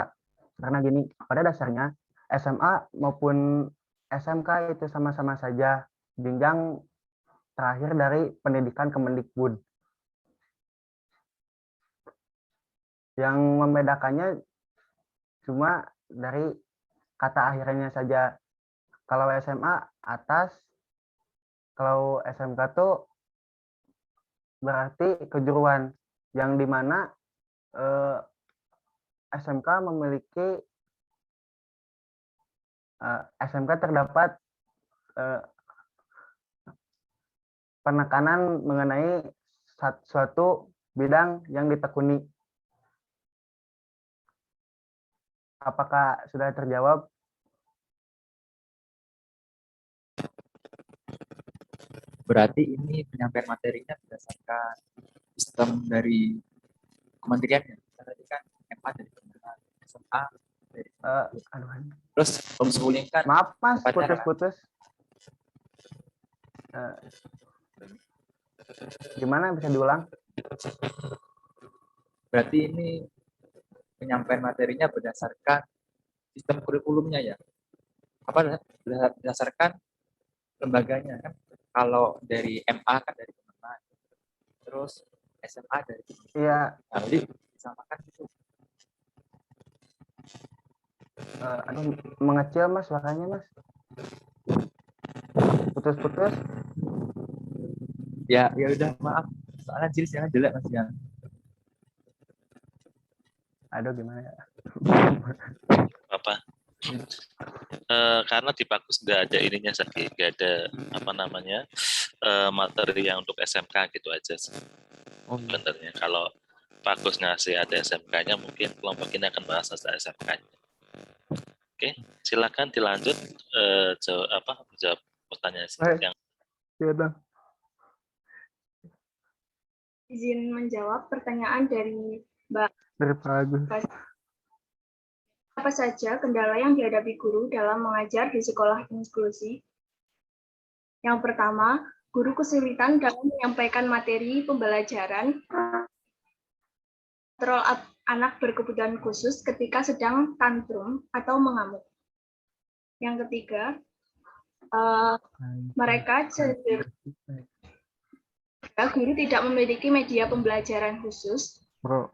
Karena gini, pada dasarnya SMA maupun SMK itu sama-sama saja jenjang terakhir dari pendidikan Kemendikbud. Yang membedakannya cuma dari kata akhirnya saja. Kalau SMA atas, kalau SMK tuh berarti kejuruan, yang dimana SMK memiliki SMK terdapat penekanan mengenai suatu bidang yang ditekuni. Apakah sudah terjawab? Berarti ini penyampaian materinya berdasarkan sistem dari kementeriannya. Tadi kan MA dari kementerian, SMA dari terus homeschooling kan. Maaf Mas, putus-putus. Gimana, bisa diulang? Berarti ini penyampaian materinya berdasarkan sistem kurikulumnya ya? Apa berdasarkan lembaganya kan? Kalau dari MA kan dari Kementerian, terus SMA dari Kementerian. Iya. Nah, jadi disamakan gitu. Aduh, mengecil Mas suaranya Mas. Putus-putus. Ya udah maaf. Soalnya jenisnya jelek Mas ya. Aduh, gimana ya? Apa? Karena di Pakus nggak ada ininya Zaki, nggak ada apa namanya materi yang untuk SMK gitu aja sih. Sebenarnya kalau Pakus ngasih ada SMK-nya, mungkin kelompok ini akan bahas SMK-nya. Oke, silakan dilanjut jawab pertanyaan yang. Ya, Bang. Izin menjawab pertanyaan dari Mbak. Apa saja kendala yang dihadapi guru dalam mengajar di sekolah inklusi? Yang pertama, guru kesulitan dalam menyampaikan materi pembelajaran, kontrol anak berkebutuhan khusus ketika sedang tantrum atau mengamuk. Yang ketiga, guru tidak memiliki media pembelajaran khusus,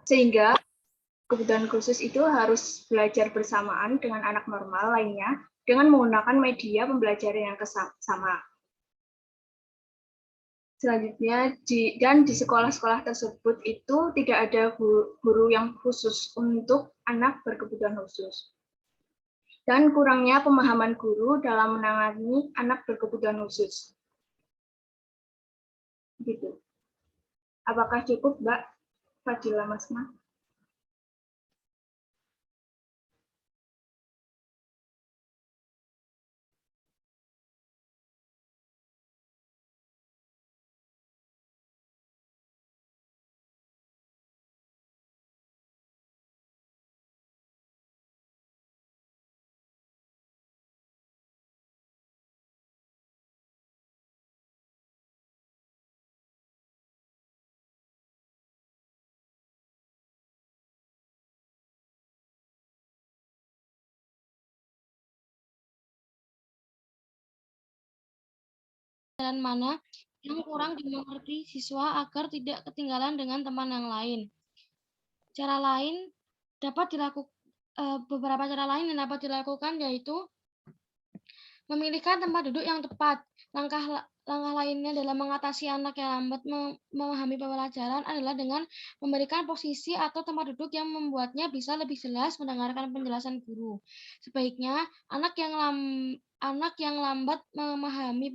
sehingga kebutuhan khusus itu harus belajar bersamaan dengan anak normal lainnya dengan menggunakan media pembelajaran yang sama. Selanjutnya, di sekolah-sekolah tersebut itu tidak ada guru yang khusus untuk anak berkebutuhan khusus. Dan kurangnya pemahaman guru dalam menangani anak berkebutuhan khusus. Gitu. Apakah cukup, Mbak Fadila Masma? Dan mana yang kurang dimengerti siswa agar tidak ketinggalan dengan teman yang lain. Beberapa cara lain yang dapat dilakukan yaitu memilihkan tempat duduk yang tepat. Langkah lainnya dalam mengatasi anak yang lambat memahami pembelajaran adalah dengan memberikan posisi atau tempat duduk yang membuatnya bisa lebih jelas mendengarkan penjelasan guru. Sebaiknya anak yang lambat memahami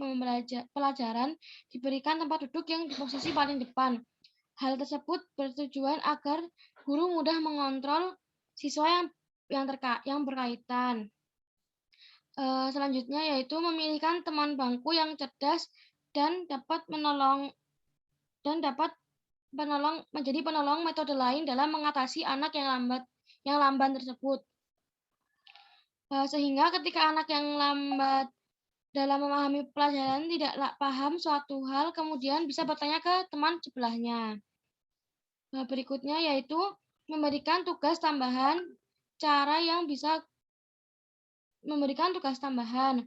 pelajaran diberikan tempat duduk yang di posisi paling depan. Hal tersebut bertujuan agar guru mudah mengontrol siswa yang berkaitan. Selanjutnya yaitu memilihkan teman bangku yang cerdas dan dapat menjadi penolong metode lain dalam mengatasi anak yang lambat, yang lamban tersebut. Sehingga ketika anak yang lambat dalam memahami pelajaran tidak paham suatu hal, kemudian bisa bertanya ke teman sebelahnya. Berikutnya yaitu memberikan tugas tambahan, cara yang bisa memberikan tugas tambahan.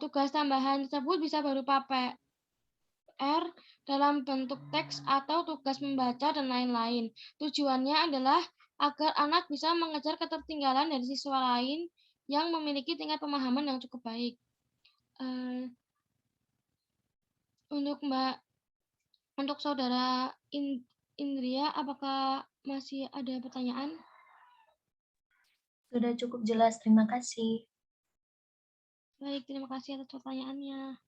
Tugas tambahan tersebut bisa berupa PR dalam bentuk teks atau tugas membaca dan lain-lain. Tujuannya adalah agar anak bisa mengejar ketertinggalan dari siswa lain yang memiliki tingkat pemahaman yang cukup baik. Untuk saudara Indria, apakah masih ada pertanyaan? Sudah cukup jelas, terima kasih. Baik, terima kasih atas pertanyaannya.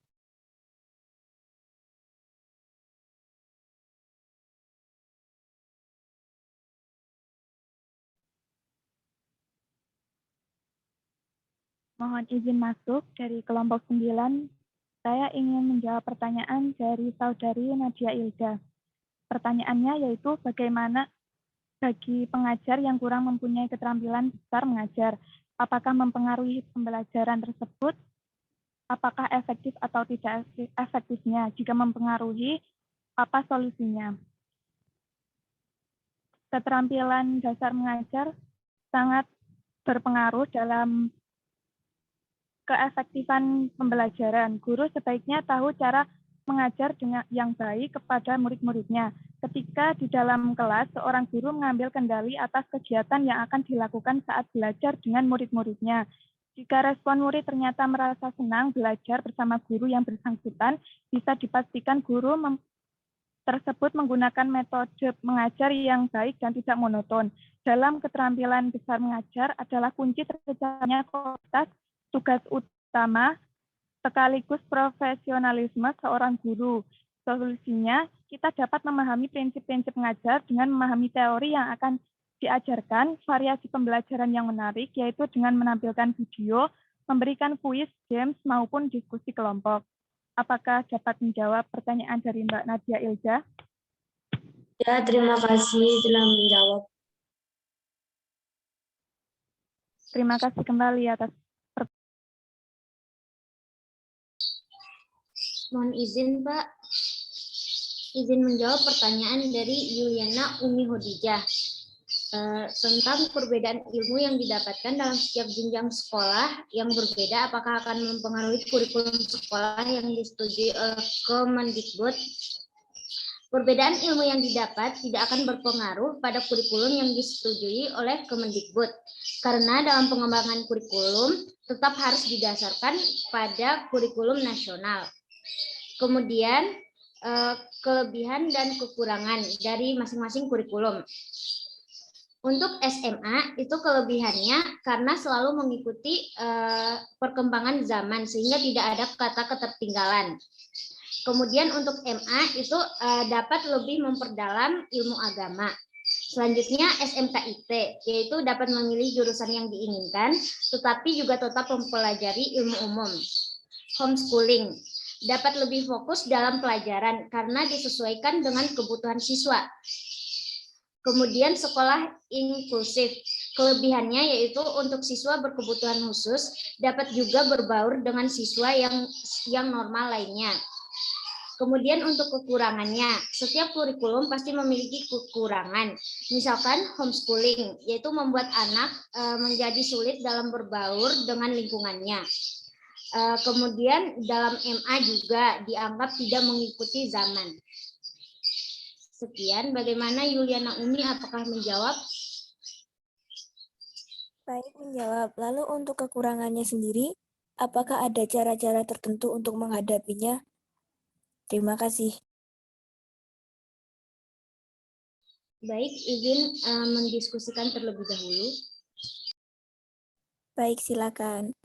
Mohon izin masuk dari kelompok 9. Saya ingin menjawab pertanyaan dari saudari Nadia Ilda. Pertanyaannya yaitu bagaimana bagi pengajar yang kurang mempunyai keterampilan dasar mengajar, apakah mempengaruhi pembelajaran tersebut? Apakah efektif atau tidak efektifnya? Jika mempengaruhi, apa solusinya? Keterampilan dasar mengajar sangat berpengaruh dalam keefektifan pembelajaran. Guru sebaiknya tahu cara mengajar dengan yang baik kepada murid-muridnya. Ketika di dalam kelas, seorang guru mengambil kendali atas kegiatan yang akan dilakukan saat belajar dengan murid-muridnya. Jika respon murid ternyata merasa senang belajar bersama guru yang bersangkutan, bisa dipastikan guru tersebut menggunakan metode mengajar yang baik dan tidak monoton. Dalam keterampilan dasar mengajar adalah kunci tercapainya kualitas tugas utama sekaligus profesionalisme seorang guru. Solusinya, kita dapat memahami prinsip-prinsip mengajar dengan memahami teori yang akan diajarkan, variasi pembelajaran yang menarik, yaitu dengan menampilkan video, memberikan kuis, games, maupun diskusi kelompok. Apakah dapat menjawab pertanyaan dari Mbak Nadia Ilda? Ya, terima kasih telah menjawab. Terima kasih kembali atas Mohon izin, Pak. Izin menjawab pertanyaan dari Yuliana Umi Hodijah tentang perbedaan ilmu yang didapatkan dalam setiap jenjang sekolah yang berbeda, apakah akan mempengaruhi kurikulum sekolah yang disetujui oleh Kemendikbud. Perbedaan ilmu yang didapat tidak akan berpengaruh pada kurikulum yang disetujui oleh Kemendikbud, karena dalam pengembangan kurikulum tetap harus didasarkan pada kurikulum nasional. Kemudian kelebihan dan kekurangan dari masing-masing kurikulum. Untuk SMA itu kelebihannya karena selalu mengikuti perkembangan zaman sehingga tidak ada kata ketertinggalan. Kemudian untuk MA itu dapat lebih memperdalam ilmu agama. Selanjutnya SMKIT, yaitu dapat memilih jurusan yang diinginkan, tetapi juga tetap mempelajari ilmu umum. Homeschooling dapat lebih fokus dalam pelajaran karena disesuaikan dengan kebutuhan siswa. Kemudian sekolah inklusif, kelebihannya yaitu untuk siswa berkebutuhan khusus dapat juga berbaur dengan siswa yang normal lainnya. Kemudian untuk kekurangannya, setiap kurikulum pasti memiliki kekurangan. Misalkan homeschooling, yaitu membuat anak menjadi sulit dalam berbaur dengan lingkungannya. Kemudian dalam MA juga dianggap tidak mengikuti zaman. Sekian, bagaimana Yuliana Umi, apakah menjawab? Baik, menjawab. Lalu untuk kekurangannya sendiri, apakah ada cara-cara tertentu untuk menghadapinya? Terima kasih. Baik, izin mendiskusikan terlebih dahulu. Baik, silakan.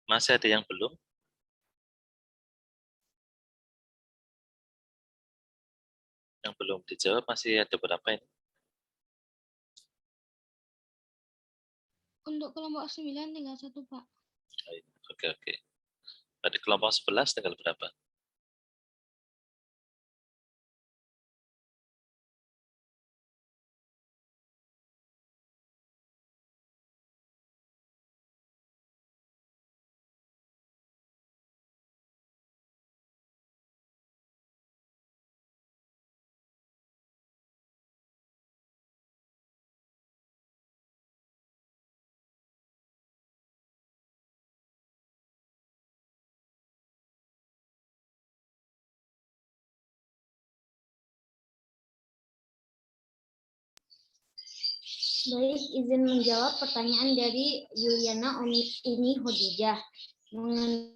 Masih ada yang belum? Yang belum dijawab masih ada berapa ini? Untuk kelompok 9 tinggal 1, Pak. Oke, oke. Pada kelompok 11 tinggal berapa? Baik, izin menjawab pertanyaan dari Yuliana Uni Hodijah mengenai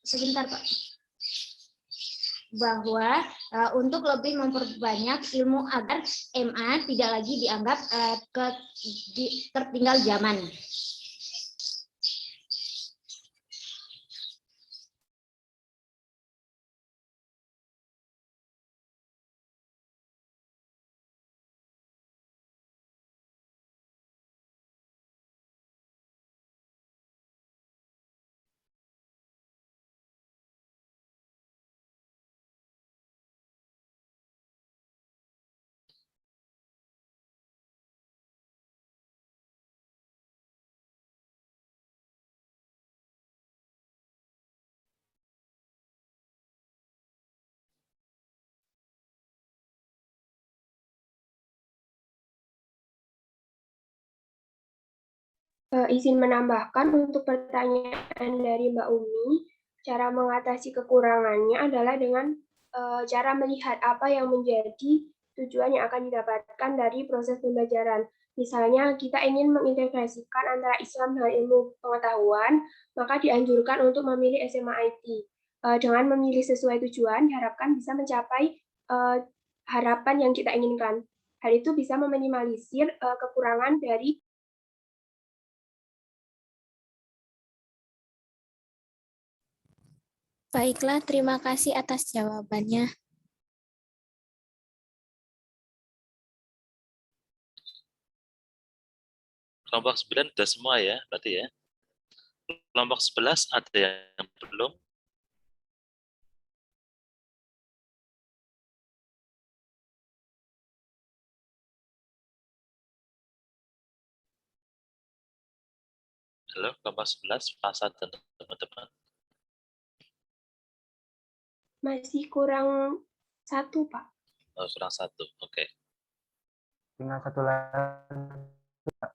sebentar Pak, bahwa untuk lebih memperbanyak ilmu agar MA tidak lagi dianggap tertinggal zaman. Izin menambahkan untuk pertanyaan dari Mbak Umi, cara mengatasi kekurangannya adalah dengan cara melihat apa yang menjadi tujuan yang akan didapatkan dari proses pembelajaran. Misalnya kita ingin mengintegrasikan antara Islam dengan ilmu pengetahuan, maka dianjurkan untuk memilih SMA IT. Dengan memilih sesuai tujuan, diharapkan bisa mencapai harapan yang kita inginkan. Hal itu bisa meminimalisir kekurangan dari Baiklah, terima kasih atas jawabannya. Kelompok 9 sudah semua ya, berarti ya. Kelompok 11 ada yang belum? Halo, kelompok 11, Fasad dan teman-teman. masih kurang 1, Pak. Oh, kurang 1, oke. Tinggal 1 lagi, Pak.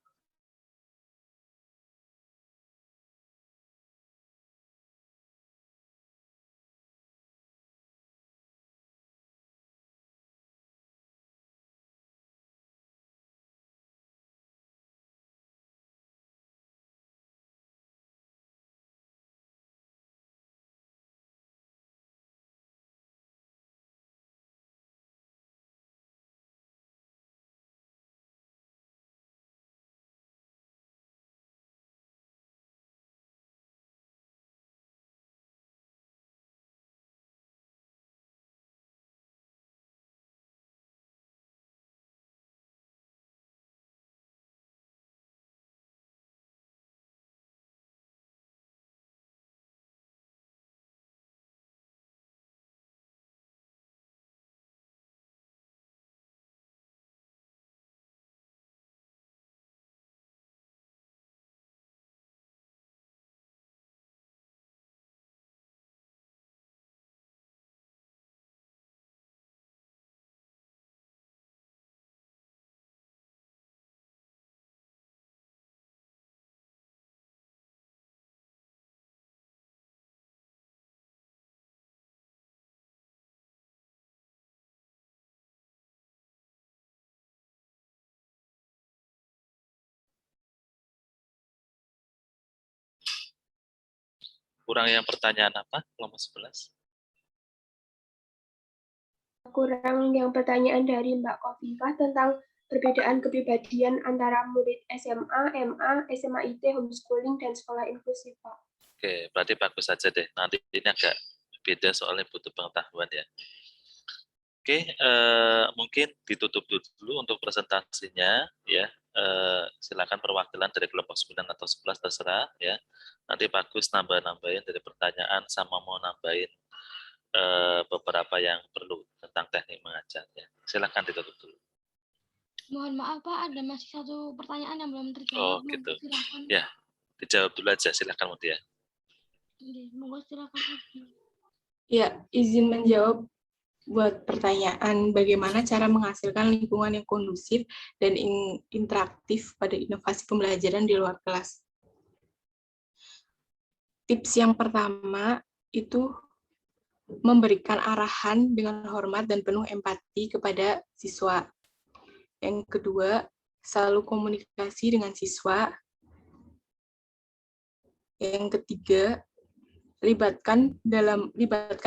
Kurang yang pertanyaan apa? Kelompok 11. Kurang yang pertanyaan dari Mbak Kofifah tentang perbedaan kepribadian antara murid SMA, MA, SMA IT, homeschooling, dan sekolah inklusif, Pak. Oke, berarti bagus saja deh. Nanti ini agak beda soalnya butuh pengetahuan ya. Oke, mungkin ditutup dulu untuk presentasinya ya. Silakan perwakilan dari kelompok 9 atau 11 terserah ya. Nanti bagus nambah-nambahin dari pertanyaan sama mau nambahin beberapa yang perlu tentang teknik mengajar ya. Silakan ditutup dulu. Mohon maaf Pak, ada masih satu pertanyaan yang belum Oh terjawab. gitu. Silakan. Ya, dijawab dulu aja. Silakan Mutia. Monggo silakan. Ya, izin menjawab buat pertanyaan bagaimana cara menghasilkan lingkungan yang kondusif dan interaktif pada inovasi pembelajaran di luar kelas. Tips yang pertama itu memberikan arahan dengan hormat dan penuh empati kepada siswa. Yang kedua, selalu komunikasi dengan siswa. Yang ketiga, libatkan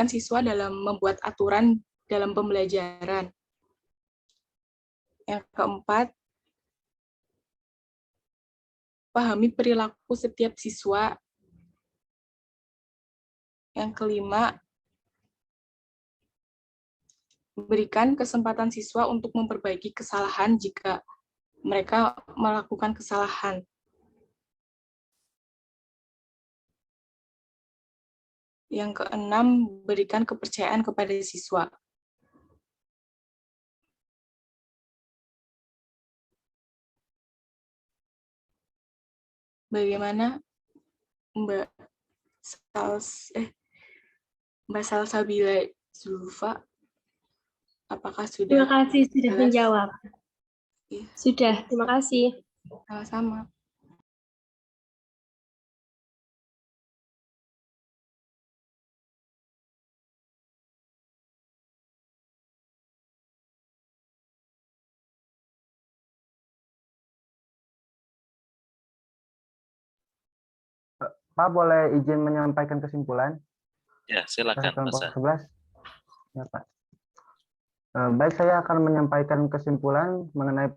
siswa dalam membuat aturan dalam pembelajaran. Yang keempat, pahami perilaku setiap siswa. Yang kelima, berikan kesempatan siswa untuk memperbaiki kesalahan jika mereka melakukan kesalahan. Yang keenam, berikan kepercayaan kepada siswa. Bagaimana Mbak Salsabila Zulfa? Apakah sudah? Terima kasih sudah jelas? menjawab. Ya. Sudah, terima kasih. Sama-sama. Pak boleh izin menyampaikan kesimpulan? Ya, silakan kelompok Mas. 11. Ya, Pak. Baik, saya akan menyampaikan kesimpulan mengenai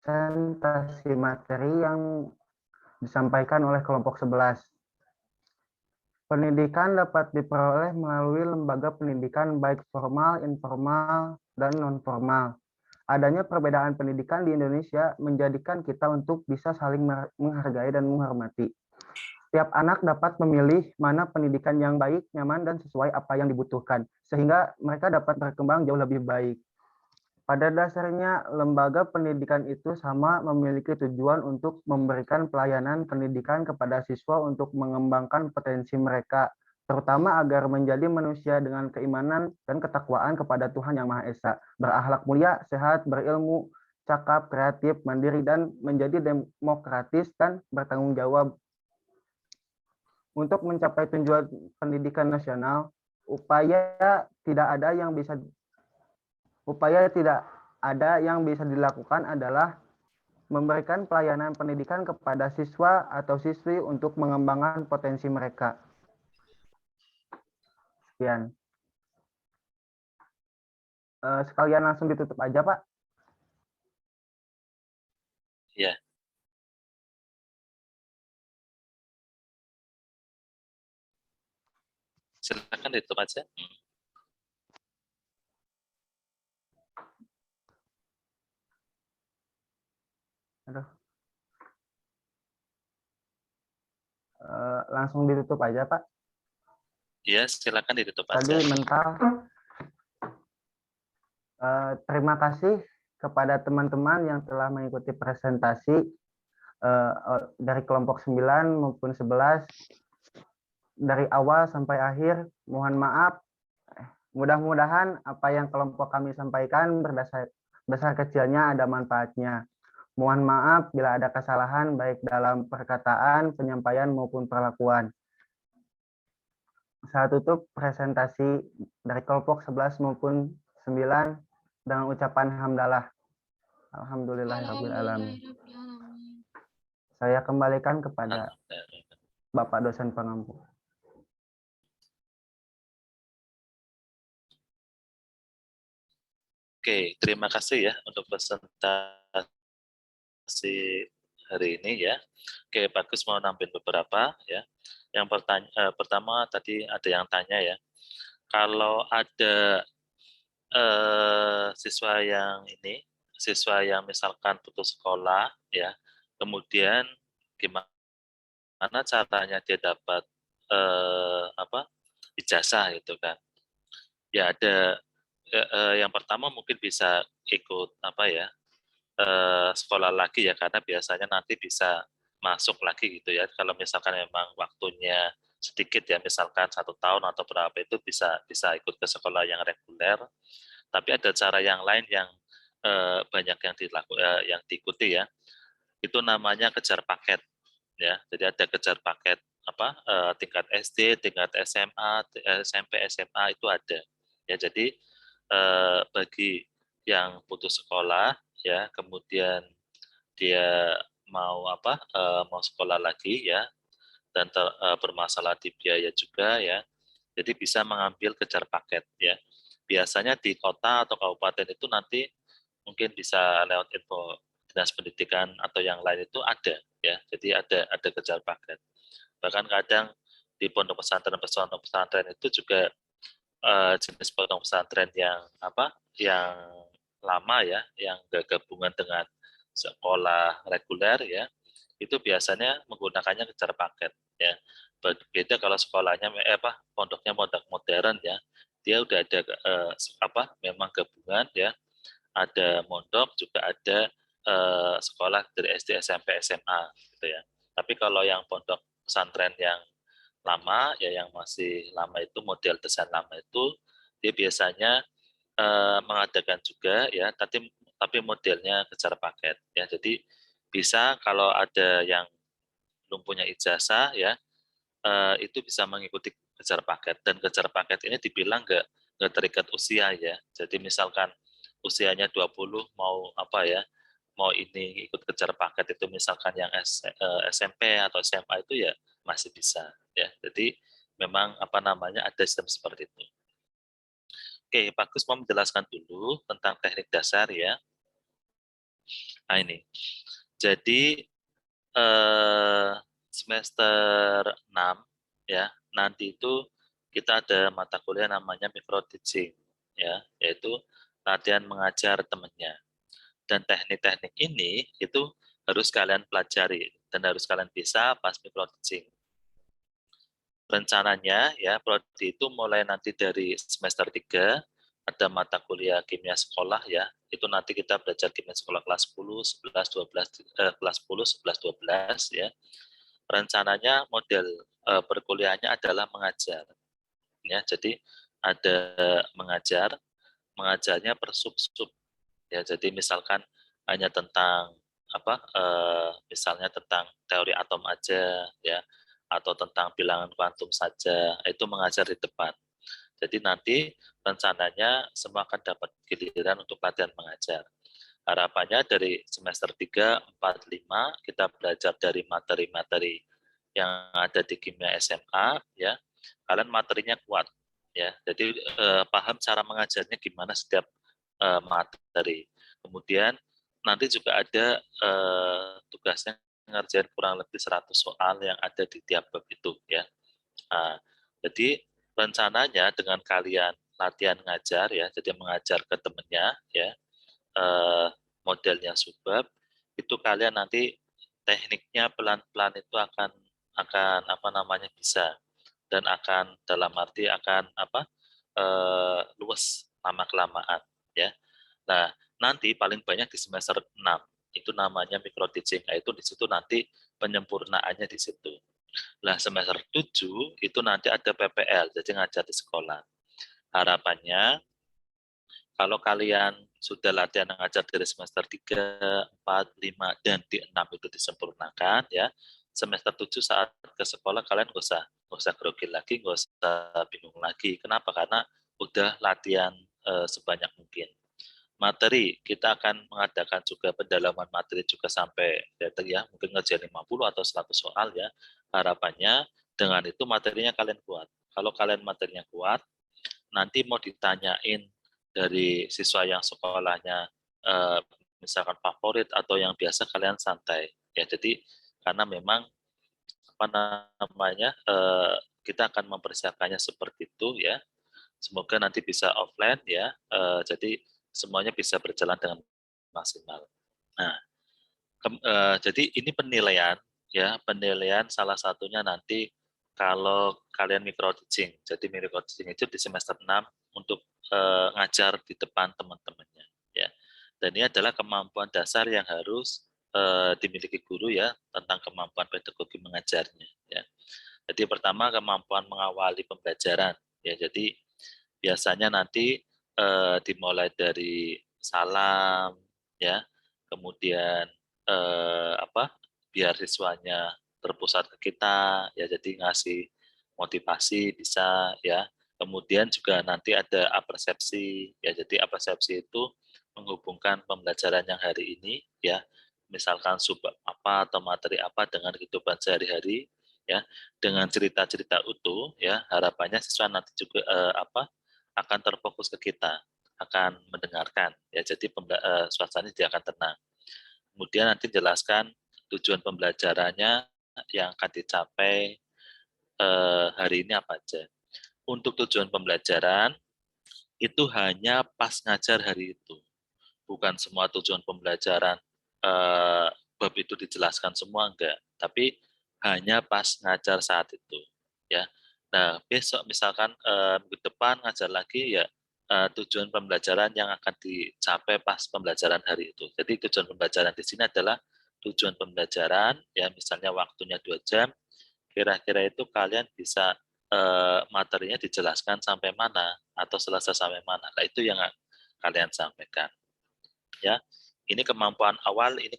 presentasi materi yang disampaikan oleh kelompok 11. Pendidikan dapat diperoleh melalui lembaga pendidikan baik formal, informal, dan non-formal. Adanya perbedaan pendidikan di Indonesia menjadikan kita untuk bisa saling menghargai dan menghormati. Setiap anak dapat memilih mana pendidikan yang baik, nyaman, dan sesuai apa yang dibutuhkan, sehingga mereka dapat berkembang jauh lebih baik. Pada dasarnya, lembaga pendidikan itu sama memiliki tujuan untuk memberikan pelayanan pendidikan kepada siswa untuk mengembangkan potensi mereka, terutama agar menjadi manusia dengan keimanan dan ketakwaan kepada Tuhan Yang Maha Esa, berakhlak mulia, sehat, berilmu, cakap, kreatif, mandiri, dan menjadi demokratis dan bertanggung jawab. Untuk mencapai tujuan pendidikan nasional, upaya tidak ada yang bisa dilakukan adalah memberikan pelayanan pendidikan kepada siswa atau siswi untuk mengembangkan potensi mereka. Sekian. Sekalian langsung ditutup aja, Pak. Ya. Silakan ditutup aja. Aduh. Langsung ditutup aja, Pak. Iya, silakan ditutup aja. Tadi mental. Terima kasih kepada teman-teman yang telah mengikuti presentasi dari kelompok 9 maupun 11. Dari awal sampai akhir, mohon maaf. Mudah-mudahan apa yang kelompok kami sampaikan besar kecilnya ada manfaatnya. Mohon maaf bila ada kesalahan baik dalam perkataan, penyampaian maupun perlakuan. Saya tutup presentasi dari kelompok 11 maupun 9 dengan ucapan hamdalah. Alhamdulillahirabbil alamin. Saya kembalikan kepada Bapak dosen pengampu. Oke, terima kasih ya untuk presentasi hari ini ya. Oke, bagus, mau nambahin beberapa ya. Yang pertama tadi ada yang tanya ya, kalau ada siswa yang misalkan putus sekolah ya, kemudian gimana caranya dia dapat ijazah gitu kan? Ya ada yang pertama mungkin bisa ikut sekolah lagi ya, karena biasanya nanti bisa masuk lagi gitu ya. Kalau misalkan memang waktunya sedikit ya, misalkan 1 tahun atau berapa, itu bisa ikut ke sekolah yang reguler. Tapi ada cara yang lain yang banyak yang diikuti ya. Itu namanya kejar paket ya. Jadi ada kejar paket tingkat SD, tingkat SMA, SMP, SMA itu ada. Ya, jadi bagi yang putus sekolah ya, kemudian dia mau mau sekolah lagi ya, dan bermasalah di biaya juga ya, jadi bisa mengambil kejar paket ya. Biasanya di kota atau kabupaten itu nanti mungkin bisa lewat info dinas pendidikan atau yang lain itu ada ya, jadi ada kejar paket. Bahkan kadang di pondok pesantren itu juga jenis pondok pesantren yang lama ya, yang gabungan dengan sekolah reguler ya, itu biasanya menggunakannya kejar paket ya. Beda kalau sekolahnya pondoknya modern ya, dia udah ada memang gabungan ya, ada mondok juga ada sekolah dari SD, SMP, SMA gitu ya. Tapi kalau yang pondok pesantren yang lama ya, yang masih lama itu, model desain lama itu, dia biasanya mengadakan juga ya, tapi modelnya kejar paket ya. Jadi bisa kalau ada yang belum punya ijazah ya, itu bisa mengikuti kejar paket, dan kejar paket ini dibilang nggak terikat usia ya. Jadi misalkan usianya 20 mau ini ikut kejar paket itu, misalkan yang SMP atau SMA itu ya masih bisa ya. Jadi memang ada sistem seperti itu. Oke, Pak Gus mau menjelaskan dulu tentang teknik dasar ya. Nah ini, jadi semester 6 ya, nanti itu kita ada mata kuliah namanya micro teaching ya, yaitu latihan mengajar temannya. Dan teknik-teknik ini itu harus kalian pelajari dan harus kalian bisa pas micro teaching. Rencananya ya, prodi itu mulai nanti dari semester 3 ada mata kuliah kimia sekolah ya. Itu nanti kita belajar kimia sekolah kelas 10, 11, 12 kelas 10, 11, 12 ya. Rencananya model perkuliahannya adalah mengajar. Ya, jadi ada mengajarnya per sub-sub. Ya, jadi misalkan hanya tentang misalnya tentang teori atom aja ya, atau tentang bilangan kuantum saja, itu mengajar di depan. Jadi nanti rencananya semua akan dapat giliran untuk latihan mengajar. Harapannya dari semester 3, 4, 5 kita belajar dari materi-materi yang ada di kimia SMA ya. Kalian materinya kuat ya. Jadi paham cara mengajarnya gimana setiap materi. Kemudian nanti juga ada tugasnya ngerjain kurang lebih 100 soal yang ada di tiap bab itu ya. Nah, jadi rencananya dengan kalian latihan ngajar ya, jadi mengajar ke temennya ya, modelnya subbab, itu kalian nanti tekniknya pelan-pelan itu akan bisa, dan akan dalam arti akan luas lama kelamaan ya. Nah, nanti paling banyak di semester 6 itu namanya micro teaching, itu di situ nanti penyempurnaannya di situ. Nah, semester 7 itu nanti ada PPL, jadi ngajar di sekolah. Harapannya kalau kalian sudah latihan ngajar dari semester 3, 4, 5, dan di 6 itu disempurnakan ya, semester 7 saat ke sekolah kalian nggak usah grogi lagi, nggak usah bingung lagi. Kenapa? Karena udah latihan sebanyak mungkin. Materi, kita akan mengadakan juga pendalaman materi juga sampai ya, mungkin ngerjain 50 atau 100 soal ya. harapannya dengan itu materinya kalian kuat. Kalau kalian materinya kuat, nanti mau ditanyain dari siswa yang sekolahnya misalkan favorit atau yang biasa, kalian santai ya. Jadi karena memang apa namanya kita akan mempersiapkannya seperti itu ya. Semoga nanti bisa offline ya. Jadi semuanya bisa berjalan dengan maksimal. Nah, jadi ini penilaian ya, penilaian salah satunya nanti kalau kalian micro teaching. Jadi micro teaching itu di semester 6 untuk ngajar di depan teman-temannya ya. Dan ini adalah kemampuan dasar yang harus dimiliki guru ya, tentang kemampuan pedagogi mengajarnya ya. Jadi pertama kemampuan mengawali pembelajaran ya. Jadi biasanya nanti dimulai dari salam ya, kemudian biar siswanya terpusat ke kita ya, jadi ngasih motivasi bisa ya. Kemudian juga nanti ada apersepsi ya, jadi apersepsi itu menghubungkan pembelajaran yang hari ini ya, misalkan subbab apa atau materi apa dengan kehidupan sehari-hari ya, dengan cerita-cerita utuh ya. Harapannya siswa nanti juga akan terfokus ke kita, akan mendengarkan ya, jadi suasananya dia akan tenang. Kemudian nanti jelaskan tujuan pembelajarannya yang akan dicapai hari ini apa aja. Untuk tujuan pembelajaran itu hanya pas ngajar hari itu, bukan semua tujuan pembelajaran bab itu dijelaskan semua, enggak, tapi hanya pas ngajar saat itu ya. Nah besok misalkan minggu depan ngajar lagi ya, tujuan pembelajaran yang akan dicapai pas pembelajaran hari itu. Jadi tujuan pembelajaran di sini adalah tujuan pembelajaran ya, misalnya waktunya 2 jam, kira-kira itu kalian bisa materinya dijelaskan sampai mana atau selesai sampai mana. Nah itu yang kalian sampaikan ya. Ini kemampuan awal ini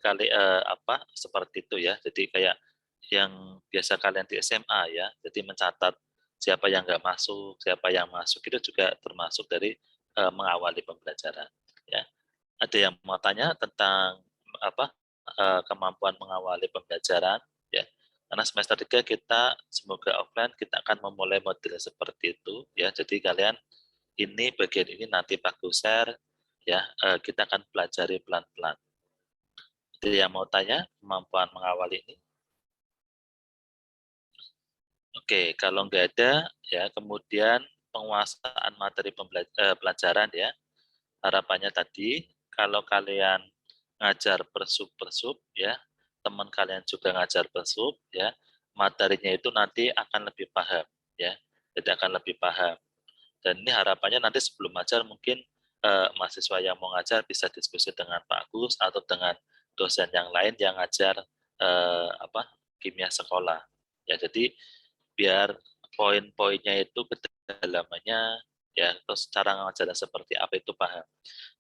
seperti itu ya. Jadi kayak yang biasa kalian di SMA ya, jadi mencatat siapa yang nggak masuk, siapa yang masuk, itu juga termasuk dari mengawali pembelajaran ya. Ada yang mau tanya tentang kemampuan mengawali pembelajaran ya. Karena semester 3 kita semoga offline, kita akan memulai model seperti itu ya. Jadi kalian ini bagian ini nanti Pak Gus share ya, kita akan pelajari pelan-pelan. Jadi yang mau tanya kemampuan mengawali ini? Oke, kalau nggak ada ya, kemudian penguasaan materi pelajaran ya. Harapannya tadi kalau kalian ngajar bersub ya, teman kalian juga ngajar bersub ya, materinya itu nanti akan lebih paham ya. Jadi akan lebih paham. Dan ini harapannya nanti sebelum ngajar mungkin mahasiswa yang mau ngajar bisa diskusi dengan Pak Agus atau dengan dosen yang lain yang ngajar kimia sekolah. Ya, jadi biar poin-poinnya itu kedalamannya ya, terus cara ngajarnya seperti apa itu paham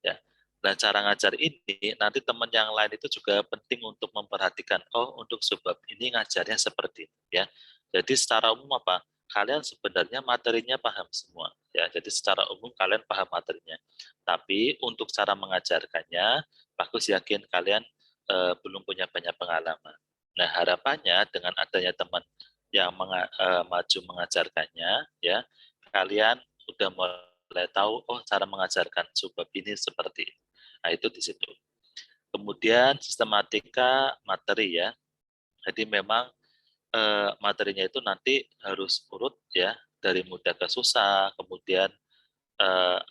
ya. Nah cara ngajar ini nanti teman yang lain itu juga penting untuk memperhatikan, oh untuk sebab ini ngajarnya seperti ini ya. Jadi secara umum kalian sebenarnya materinya paham semua ya, jadi secara umum kalian paham materinya, tapi untuk cara mengajarkannya bagus, yakin kalian belum punya banyak pengalaman. Nah harapannya dengan adanya teman yang maju mengajarkannya ya, kalian udah mulai tahu, oh cara mengajarkan subbab ini seperti ini. Nah itu di situ. Kemudian sistematika materi ya, jadi memang materinya itu nanti harus urut ya, dari mudah ke susah. Kemudian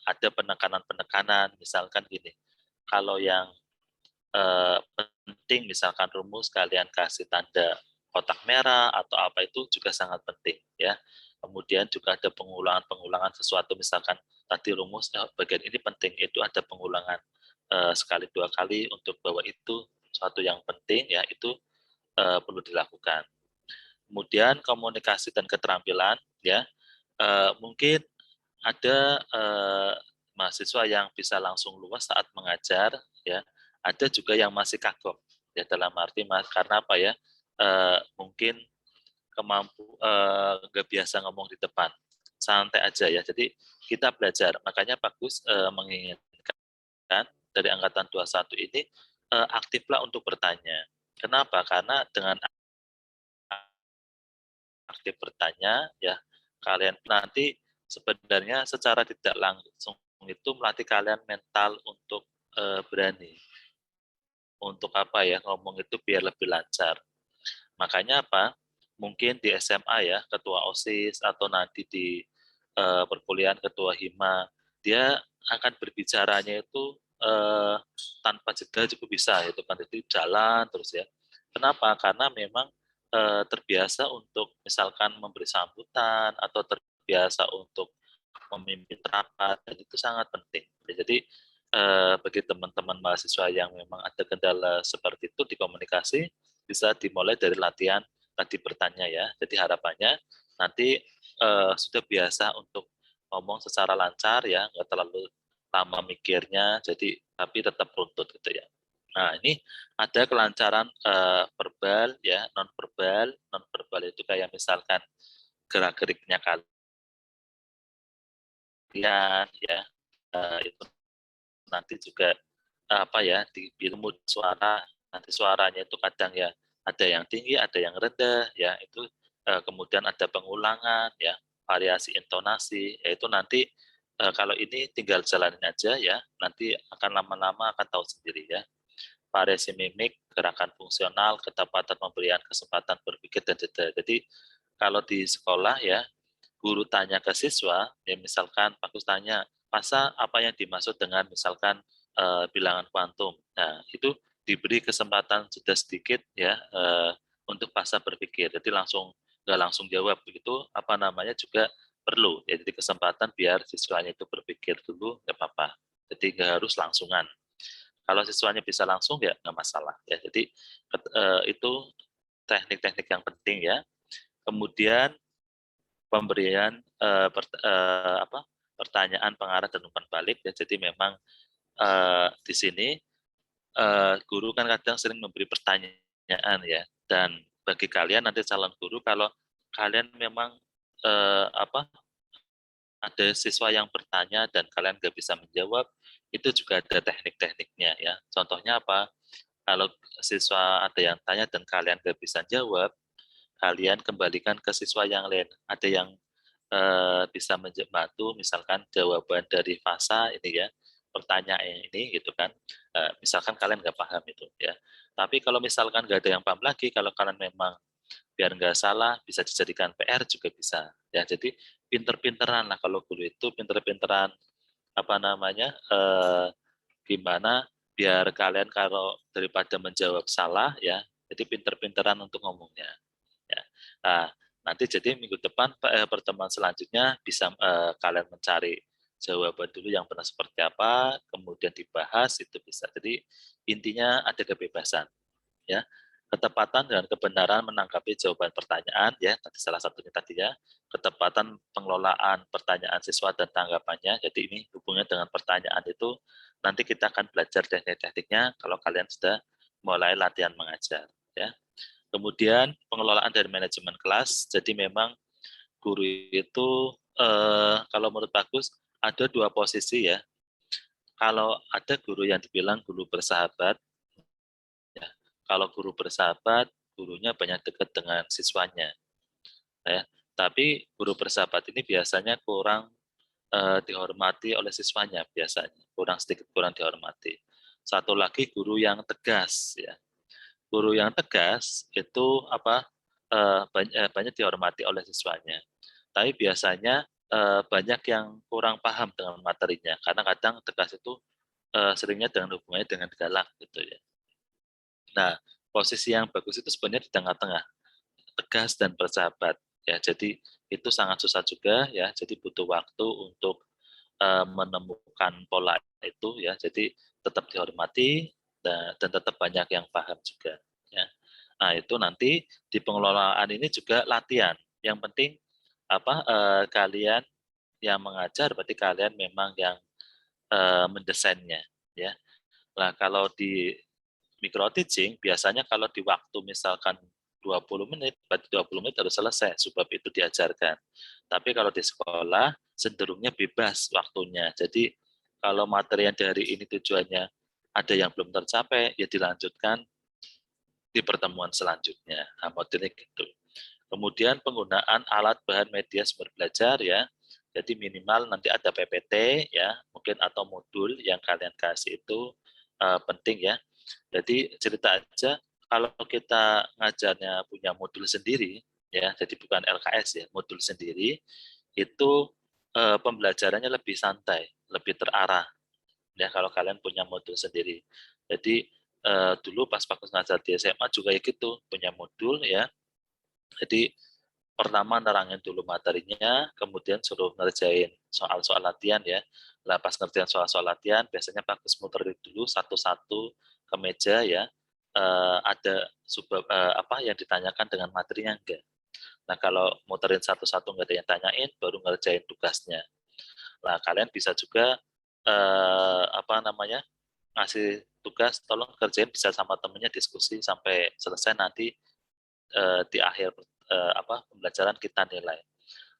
ada penekanan-penekanan, misalkan gini, kalau yang penting misalkan rumus kalian kasih tanda kotak merah atau apa, itu juga sangat penting ya. Kemudian juga ada pengulangan sesuatu, misalkan tadi rumus bagian ini penting, itu ada pengulangan sekali 2 kali untuk bahwa itu suatu yang penting ya, itu perlu dilakukan. Kemudian komunikasi dan keterampilan ya, mungkin ada mahasiswa yang bisa langsung luas saat mengajar ya, ada juga yang masih kagok ya, dalam arti karena apa ya, mungkin nggak biasa ngomong di depan, santai aja ya. Jadi kita belajar, makanya bagus mengingatkan dari angkatan 21 ini aktiflah untuk bertanya. Kenapa? Karena dengan aktif bertanya, ya kalian nanti sebenarnya secara tidak langsung itu melatih kalian mental untuk berani. Untuk apa ya, ngomong itu biar lebih lancar. Makanya apa? Mungkin di SMA ya, ketua OSIS atau nanti di perkuliahan ketua hima, dia akan berbicaranya itu tanpa jeda juga bisa, itu kan, itu jalan terus ya. Kenapa? Karena memang terbiasa untuk misalkan memberi sambutan atau terbiasa untuk memimpin rapat, dan itu sangat penting. Jadi bagi teman-teman mahasiswa yang memang ada kendala seperti itu di komunikasi, bisa dimulai dari latihan tadi bertanya ya. Jadi harapannya nanti sudah biasa untuk ngomong secara lancar ya, nggak terlalu lama mikirnya, jadi tapi tetap runtut gitu ya. Nah ini ada kelancaran verbal ya, non verbal. Non verbal itu kayak misalkan gerak-geriknya kalian ya, itu nanti juga apa ya, di mood suara, nanti suaranya itu kadang ya ada yang tinggi, ada yang rendah ya, itu kemudian ada pengulangan ya, variasi intonasi, yaitu nanti kalau ini tinggal jalanin aja ya, nanti akan lama-lama akan tahu sendiri ya. Variasi mimik, gerakan fungsional, ketepatan pemberian kesempatan berpikir dan jeda. Jadi kalau di sekolah ya, guru tanya ke siswa, ya misalkan Pak Gus tanya, masa apa yang dimaksud dengan misalkan bilangan kuantum. Nah, itu diberi kesempatan jeda sedikit ya untuk fase berpikir. Jadi nggak langsung jawab begitu, apa namanya juga perlu. Ya, jadi kesempatan biar siswanya itu berpikir dulu, nggak apa-apa. Jadi nggak harus langsungan. Kalau siswanya bisa langsung ya nggak masalah. Ya, jadi itu teknik-teknik yang penting ya. Kemudian pemberian pertanyaan, pengarah, dan umpan balik ya. Jadi memang di sini guru kan kadang sering memberi pertanyaan ya, dan bagi kalian nanti calon guru, kalau kalian memang ada siswa yang bertanya dan kalian nggak bisa menjawab, itu juga ada teknik-tekniknya ya. Contohnya apa? Kalau siswa ada yang tanya dan kalian nggak bisa jawab, kalian kembalikan ke siswa yang lain. Ada yang bisa membantu, misalkan jawaban dari fasa ini ya, pertanyaan ini gitu kan. Misalkan kalian nggak paham itu ya. Tapi kalau misalkan nggak ada yang paham lagi, kalau kalian memang biar nggak salah, bisa dijadikan PR juga bisa. Ya, jadi pinter-pinteran lah kalau guru itu, pinter-pinteran apa namanya, gimana biar kalian kalau daripada menjawab salah ya, jadi pinter-pinteran untuk ngomongnya. Ya. Nah, nanti jadi minggu depan pertemuan selanjutnya bisa kalian mencari jawaban dulu yang pernah seperti apa, kemudian dibahas, itu bisa. Jadi intinya ada kebebasan ya. Ketepatan dan kebenaran menanggapi jawaban pertanyaan ya, tadi salah satunya tadi ya, ketepatan pengelolaan pertanyaan siswa dan tanggapannya. Jadi ini hubungannya dengan pertanyaan itu nanti kita akan belajar teknik-tekniknya kalau kalian sudah mulai latihan mengajar ya. Kemudian pengelolaan dan manajemen kelas. Jadi memang guru itu kalau menurut Bagus ada dua posisi ya. Kalau ada guru yang dibilang guru bersahabat, ya, kalau guru bersahabat, gurunya banyak dekat dengan siswanya. Ya. Tapi guru bersahabat ini biasanya kurang dihormati oleh siswanya, biasanya sedikit kurang dihormati. Satu lagi guru yang tegas ya. Guru yang tegas itu banyak dihormati oleh siswanya. Tapi biasanya banyak yang kurang paham dengan materinya, karena kadang tegas itu seringnya dengan hubungannya dengan galak gitu ya. Nah, posisi yang bagus itu sebenarnya di tengah-tengah, tegas dan bersahabat ya. Jadi itu sangat susah juga ya. Jadi butuh waktu untuk menemukan pola itu ya. Jadi tetap dihormati dan tetap banyak yang paham juga ya. Nah, itu nanti di pengelolaan ini juga latihan. Yang penting kalian yang mengajar berarti kalian memang yang mendesainnya ya. Nah, kalau di micro teaching biasanya kalau di waktu misalkan 20 menit, berarti 20 menit harus selesai sebab itu diajarkan. Tapi kalau di sekolah cenderungnya bebas waktunya. Jadi kalau materi yang dari ini tujuannya ada yang belum tercapai, ya dilanjutkan di pertemuan selanjutnya. Nah, modelnya gitu. Kemudian penggunaan alat bahan media sumber belajar ya. Jadi minimal nanti ada PPT ya, mungkin atau modul yang kalian kasih itu penting ya. Jadi cerita aja kalau kita ngajarnya punya modul sendiri ya, jadi bukan LKS ya, modul sendiri itu pembelajarannya lebih santai, lebih terarah ya kalau kalian punya modul sendiri. Jadi dulu pas Bagus ngajar di SMA juga ya gitu, punya modul ya. Jadi pertama nerangin dulu materinya, kemudian suruh ngerjain soal-soal latihan ya. Lah pas ngerjain soal-soal latihan, biasanya Bagus muterin dulu satu-satu ke meja ya. Ada apa yang ditanyakan dengan materinya enggak. Nah kalau muterin satu-satu nggak ada yang tanyain, baru ngerjain tugasnya. Nah kalian bisa juga apa namanya ngasih tugas, tolong kerjain bisa sama temennya diskusi sampai selesai nanti di akhir pembelajaran kita nilai.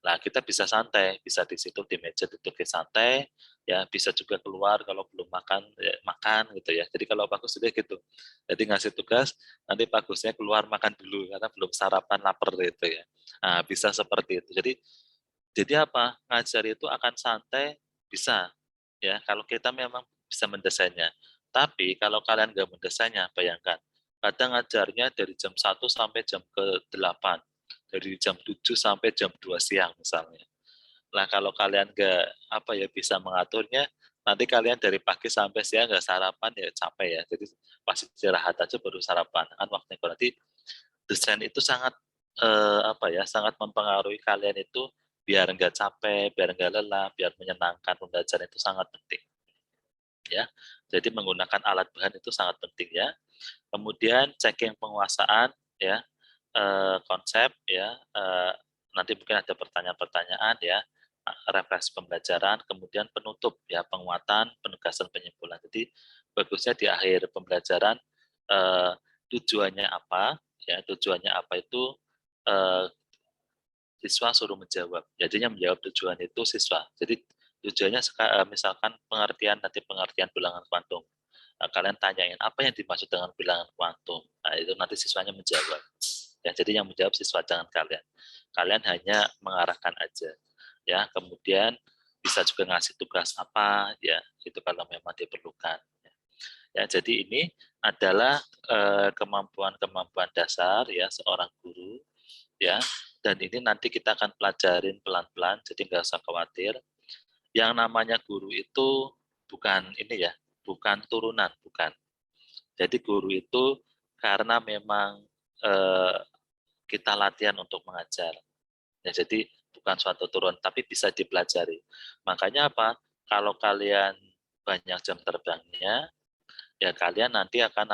Nah, kita bisa santai, bisa di situ di meja duduk santai, ya bisa juga keluar kalau belum makan, ya, makan gitu ya. Jadi kalau Bagus juga gitu. Jadi ngasih tugas, nanti bagusnya keluar makan dulu karena belum sarapan lapar gitu ya. Nah, bisa seperti itu. Jadi apa? Ngajar itu akan santai, bisa ya kalau kita memang bisa mendesainnya. Tapi kalau kalian nggak mendesainnya, bayangkan kadang ngajarnya dari jam 1 sampai jam ke-8, dari jam 7 sampai jam 2 siang misalnya. Nah kalau kalian nggak bisa mengaturnya, nanti kalian dari pagi sampai siang nggak sarapan ya capek ya. Jadi pas istirahat aja baru sarapan kan waktunya. Berarti desain itu sangat sangat mempengaruhi kalian itu biar nggak capek, biar nggak lelah, biar menyenangkan. Pembelajaran itu sangat penting. Ya, jadi menggunakan alat bahan itu sangat penting ya. Kemudian checking penguasaan ya, konsep ya, nanti mungkin ada pertanyaan-pertanyaan ya, refleksi pembelajaran, kemudian penutup ya, penguatan, penegasan, penyimpulan. Jadi bagusnya di akhir pembelajaran tujuannya apa ya, tujuannya apa itu siswa suruh menjawab. Jadinya menjawab tujuan itu siswa. Jadi tujuannya misalkan pengertian bilangan kuantum. Nah, kalian tanyain apa yang dimaksud dengan bilangan kuantum. Nah, itu nanti siswanya menjawab. Ya, jadi yang menjawab siswa, jangan kalian. Kalian hanya mengarahkan aja. Ya, kemudian bisa juga ngasih tugas apa ya, itu kalau memang diperlukan. Ya, jadi ini adalah kemampuan-kemampuan dasar ya seorang guru ya. Dan ini nanti kita akan pelajarin pelan-pelan, jadi nggak usah khawatir. Yang namanya guru itu bukan ini ya, bukan turunan, bukan. Jadi guru itu karena memang kita latihan untuk mengajar. Ya, jadi bukan suatu turun, tapi bisa dipelajari. Makanya apa? Kalau kalian banyak jam terbangnya, ya kalian nanti akan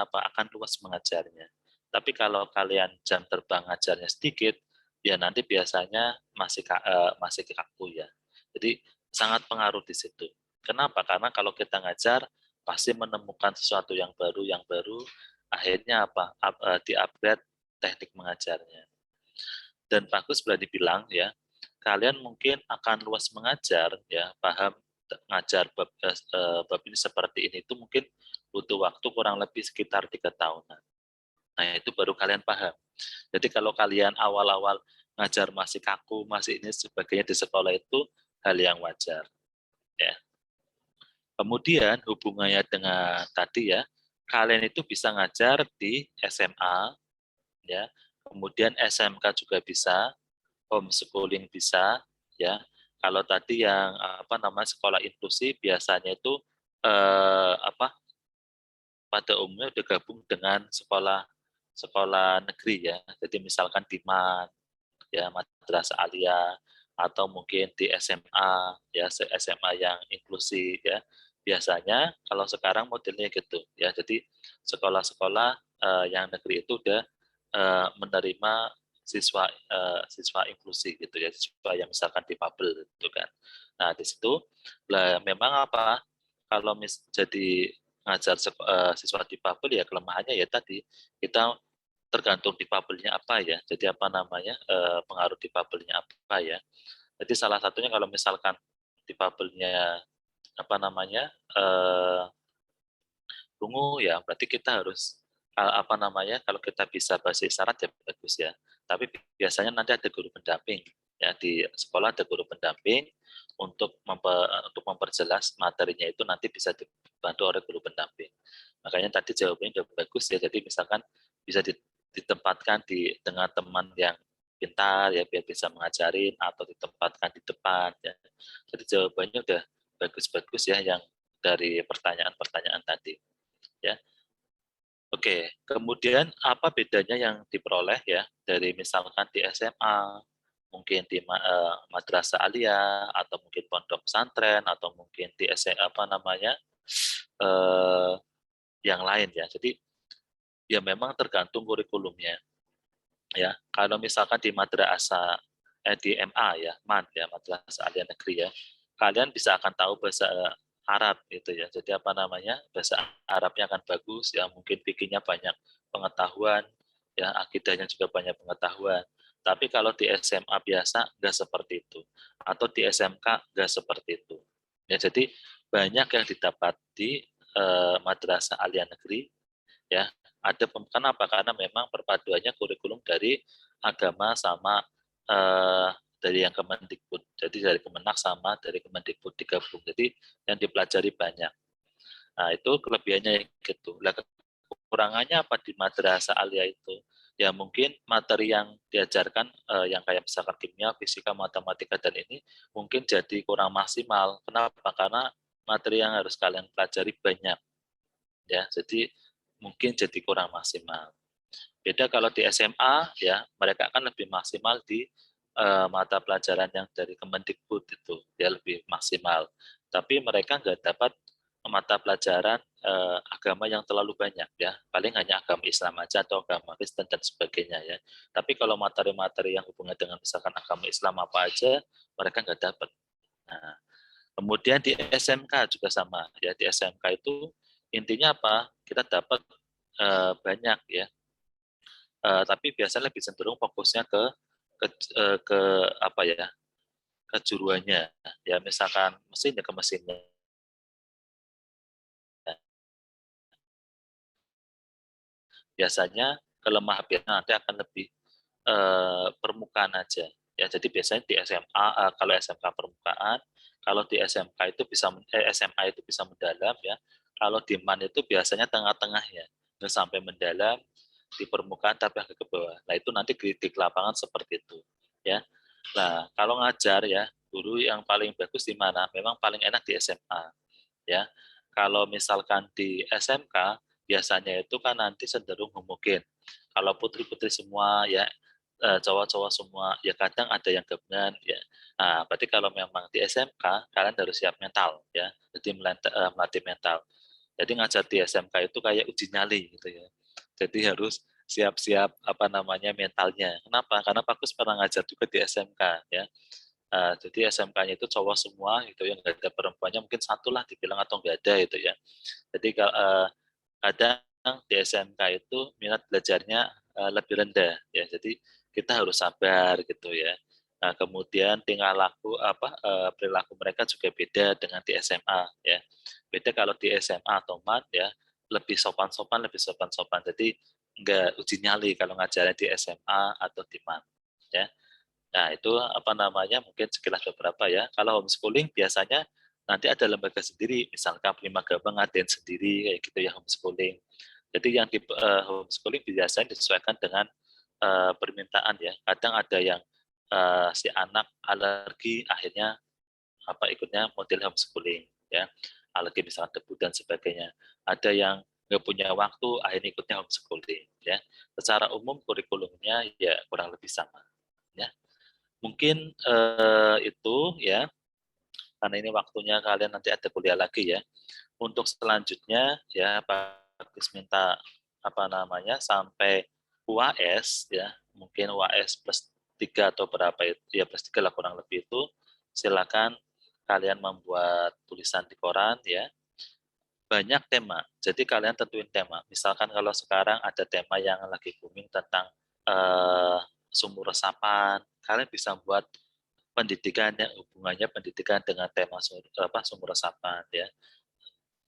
luas mengajarnya. Tapi kalau kalian jam terbang ngajarnya sedikit, ya nanti biasanya masih kaku ya. Jadi sangat pengaruh di situ. Kenapa? Karena kalau kita ngajar pasti menemukan sesuatu yang baru, akhirnya di-upgrade teknik mengajarnya. Dan Bagus berani bilang ya, kalian mungkin akan luas mengajar ya, paham ngajar bab ini seperti ini itu mungkin butuh waktu kurang lebih sekitar 3 tahunan. Nah, itu baru kalian paham. Jadi kalau kalian awal-awal ngajar masih kaku, masih ini sebagainya di sekolah itu hal yang wajar. Ya. Kemudian hubungannya dengan tadi ya, kalian itu bisa ngajar di SMA, ya. Kemudian SMK juga bisa, homeschooling bisa, ya. Kalau tadi yang sekolah inklusi biasanya itu pada umumnya udah gabung dengan sekolah negeri ya. Jadi misalkan di MAN, ya madrasah aliyah, atau mungkin di SMA ya, SMA yang inklusi ya. Biasanya kalau sekarang modelnya gitu ya. Jadi sekolah-sekolah yang negeri itu udah menerima siswa inklusi gitu ya, siswa yang misalkan difabel gitu kan. Nah, di situ memang kalau jadi ngajar siswa difabel ya kelemahannya ya tadi kita tergantung difabelnya apa ya. Jadi pengaruh difabelnya apa ya. Jadi salah satunya kalau misalkan difabelnya rungu ya, berarti kita harus apa namanya, kalau kita bisa bahasa isyarat ya bagus ya. Tapi biasanya nanti ada guru pendamping ya, di sekolah ada guru pendamping untuk memperjelas materinya, itu nanti bisa dibantu oleh guru pendamping. Makanya tadi jawabannya udah bagus ya. Jadi misalkan bisa ditempatkan dengan teman yang pintar ya, biar bisa mengajarin, atau ditempatkan di depan ya. Jadi jawabannya udah bagus-bagus ya yang dari pertanyaan-pertanyaan tadi ya. Oke, kemudian apa bedanya yang diperoleh ya dari misalkan di SMA, mungkin di madrasah aliyah, atau mungkin pondok pesantren, atau mungkin di apa namanya yang lain ya. Jadi ya memang tergantung kurikulumnya ya. Kalau misalkan di madrasah di MA ya, MAN ya, madrasah aliyah negeri ya, kalian bisa akan tahu bahasa Arab gitu ya. Jadi apa namanya, bahasa Arabnya akan bagus ya, mungkin fikihnya banyak pengetahuan ya, akidahnya juga banyak pengetahuan. Tapi kalau di SMA biasa nggak seperti itu, atau di SMK nggak seperti itu ya. Jadi banyak yang didapat di madrasah aliyah negeri ya. Ada kenapa? Karena memang perpaduannya kurikulum dari agama sama dari yang Kemendikbud. Jadi dari Kemenak sama dari Kemendikbud digabung. Jadi yang dipelajari banyak. Nah, itu kelebihannya gitu. Lah, kekurangannya apa di madrasah aliyah itu? Ya mungkin materi yang diajarkan yang kayak misalkan kimia, fisika, matematika dan ini mungkin jadi kurang maksimal. Kenapa? Karena materi yang harus kalian pelajari banyak. Ya, jadi mungkin jadi kurang maksimal. Beda kalau di SMA ya, mereka akan lebih maksimal di mata pelajaran yang dari Kemendikbud itu, ya lebih maksimal. Tapi mereka nggak dapat mata pelajaran agama yang terlalu banyak ya, paling hanya agama Islam aja atau agama Kristen dan sebagainya ya. Tapi kalau materi-materi yang hubungan dengan misalkan agama Islam apa aja, mereka nggak dapat. Nah, kemudian di SMK juga sama ya, di SMK itu intinya apa? Kita dapat banyak ya. Tapi biasanya lebih cenderung fokusnya ke apa ya, kejuruannya ya, misalkan mesin ya ke mesinnya. Biasanya kelemah biasanya nanti akan lebih permukaan aja ya. Jadi biasanya di SMA kalau SMK permukaan, kalau di SMK itu bisa SMA itu bisa mendalam ya. Kalau di MAN itu biasanya tengah-tengahnya, nggak sampai mendalam, di permukaan tapi agak ke bawah. Nah itu nanti di lapangan seperti itu ya. Nah kalau ngajar ya, guru yang paling bagus di mana? Memang paling enak di SMA ya. Kalau misalkan di SMK biasanya itu kan nanti cenderung homogen. Kalau putri-putri semua ya, cowok-cowok semua ya, kadang ada yang gabungan ya. Nah berarti kalau memang di SMK kalian harus siap mental ya, jadi melatih mental. Jadi ngajar di SMK itu kayak uji nyali gitu ya. Jadi harus siap-siap apa namanya mentalnya. Kenapa? Karena Bagus pernah ngajar juga di SMK ya. Jadi SMK-nya itu cowok semua gitu, yang nggak ada perempuannya mungkin satu lah dibilang atau nggak ada itu ya. Jadi kadang di SMK itu minat belajarnya lebih rendah ya. Jadi kita harus sabar gitu ya. Nah, kemudian tingkah laku perilaku mereka juga beda dengan di SMA ya. Beda kalau di SMA atau MAN ya, lebih sopan-sopan. Jadi enggak uji nyali kalau ngajarnya di SMA atau di MAN ya. Nah, itu apa namanya, mungkin sekilas beberapa ya. Kalau homeschooling biasanya nanti ada lembaga sendiri, misalkan Prima Gabang ngadain sendiri kayak gitu ya homeschooling. Jadi yang di homeschooling biasanya disesuaikan dengan permintaan ya. Kadang ada yang si anak alergi, akhirnya ikutnya model homeschooling ya. Alergi misalnya debu dan sebagainya. Ada yang nggak punya waktu, akhirnya ikutnya homeschooling ya. Secara umum kurikulumnya ya kurang lebih sama ya. Mungkin itu ya, karena ini waktunya kalian nanti ada kuliah lagi ya. Untuk selanjutnya ya Pak Gus minta apa namanya sampai UAS ya, mungkin UAS plus 3 atau berapa itu ya, plus 3 lah kurang lebih itu. Silakan kalian membuat tulisan di koran ya. Banyak tema, jadi kalian tentuin tema. Misalkan kalau sekarang ada tema yang lagi booming tentang sumur resapan, kalian bisa buat pendidikannya, hubungannya pendidikan dengan tema sumur resapan ya.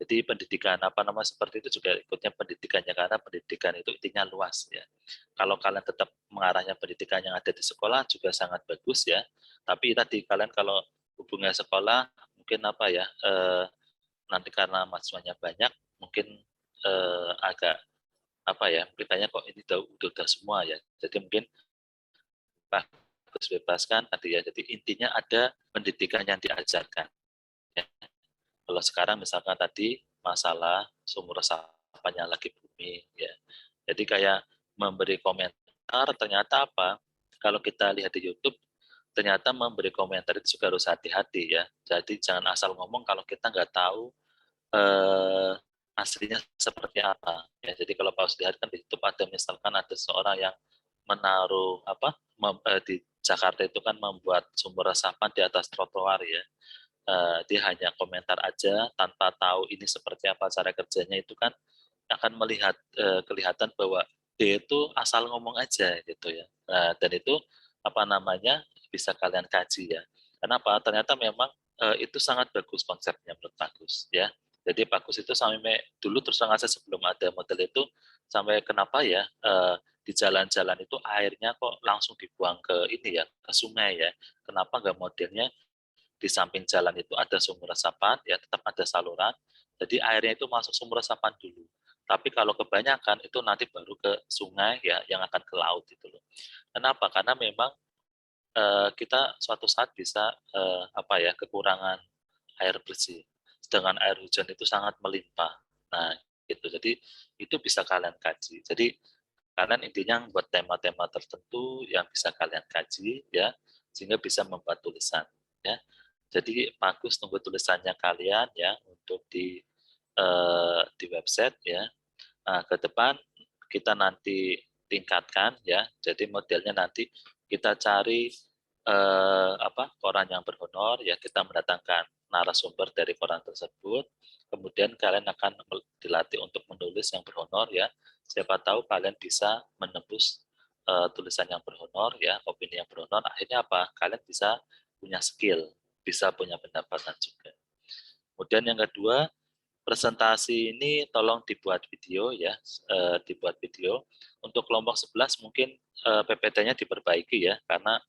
Jadi pendidikan seperti itu juga ikutnya pendidikannya, karena pendidikan itu intinya luas ya. Kalau kalian tetap mengarahnya pendidikan yang ada di sekolah juga sangat bagus ya. Tapi tadi kalian kalau hubungan sekolah mungkin nanti karena mahasiswanya banyak mungkin agak mungkin kayaknya kok ini udah semua ya. Jadi mungkin harus bebaskan nanti ya. Jadi intinya ada pendidikan yang diajarkan. Ya. Kalau sekarang misalkan tadi masalah sumur resapannya lagi bumi ya. Jadi kayak memberi komentar ternyata kalau kita lihat di YouTube ternyata memberi komentar itu juga harus hati-hati ya. Jadi jangan asal ngomong kalau kita nggak tahu aslinya seperti apa. Ya, jadi kalau Pak lihat kan di YouTube ada misalkan ada seorang yang menaruh di Jakarta itu kan membuat sumur resapan di atas trotoar ya. Dia hanya komentar aja tanpa tahu ini seperti apa cara kerjanya, itu kan akan melihat kelihatan bahwa dia itu asal ngomong aja gitu ya. Dan itu bisa kalian kaji ya. Kenapa? Ternyata memang itu sangat bagus konsepnya menurut Bagus ya. Jadi Bagus itu sampai dulu terus terang saja sebelum ada model itu sampai kenapa ya di jalan-jalan itu airnya kok langsung dibuang ke ini ya, ke sungai ya. Kenapa nggak modelnya di samping jalan itu ada sumur resapan ya, tetap ada saluran. Jadi airnya itu masuk sumur resapan dulu. Tapi kalau kebanyakan itu nanti baru ke sungai ya, yang akan ke laut itu loh. Kenapa? Karena memang kita suatu saat bisa kekurangan air bersih. Sedangkan air hujan itu sangat melimpah. Nah, gitu. Jadi itu bisa kalian kaji. Jadi kalian intinya buat tema-tema tertentu yang bisa kalian kaji ya, sehingga bisa membuat tulisan ya. Jadi Bagus tunggu tulisannya kalian ya untuk di website ya. Nah, ke depan kita nanti tingkatkan ya. Jadi modelnya nanti kita cari koran yang berhonor ya, kita mendatangkan narasumber dari koran tersebut. Kemudian kalian akan dilatih untuk menulis yang berhonor ya. Siapa tahu kalian bisa menembus tulisan yang berhonor ya, opini yang berhonor. Akhirnya kalian bisa punya skill, bisa punya pendapatan juga. Kemudian yang kedua, presentasi ini tolong dibuat video ya, dibuat video. Untuk kelompok 11 mungkin PPT-nya diperbaiki ya, karena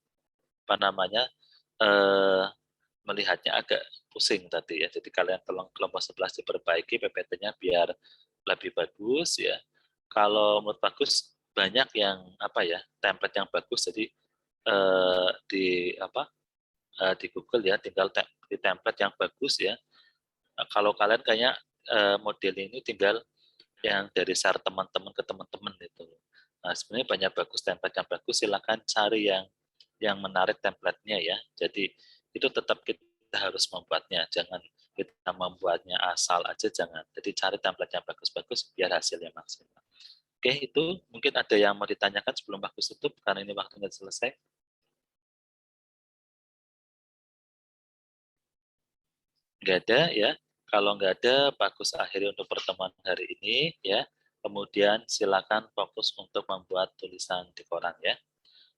melihatnya agak pusing tadi ya. Jadi kalian tolong kelompok 11 diperbaiki PPT-nya biar lebih bagus ya. Kalau menurut Bagus banyak yang template yang bagus, jadi di Google ya, tinggal di template yang bagus ya. Kalau kalian kayaknya model ini tinggal yang dari share teman-teman ke teman-teman itu. Nah, sebenarnya banyak bagus template yang bagus, silakan cari yang menarik template-nya ya. Jadi itu tetap kita harus membuatnya, jangan kita membuatnya asal aja, jangan. Jadi cari template yang bagus-bagus biar hasilnya maksimal. Oke, itu mungkin ada yang mau ditanyakan sebelum Bagus tutup karena ini waktunya selesai. Nggak ada ya. Kalau nggak ada, Bagus akhiri untuk pertemuan hari ini ya. Kemudian silakan fokus untuk membuat tulisan di koran ya.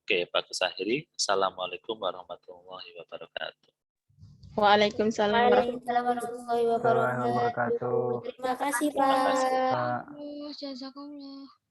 Oke, Bagus akhiri. Assalamualaikum warahmatullahi wabarakatuh. Waalaikumsalam warahmatullahi wabarakatuh. Terima kasih, Terima kasih, Pak. Jazakallah.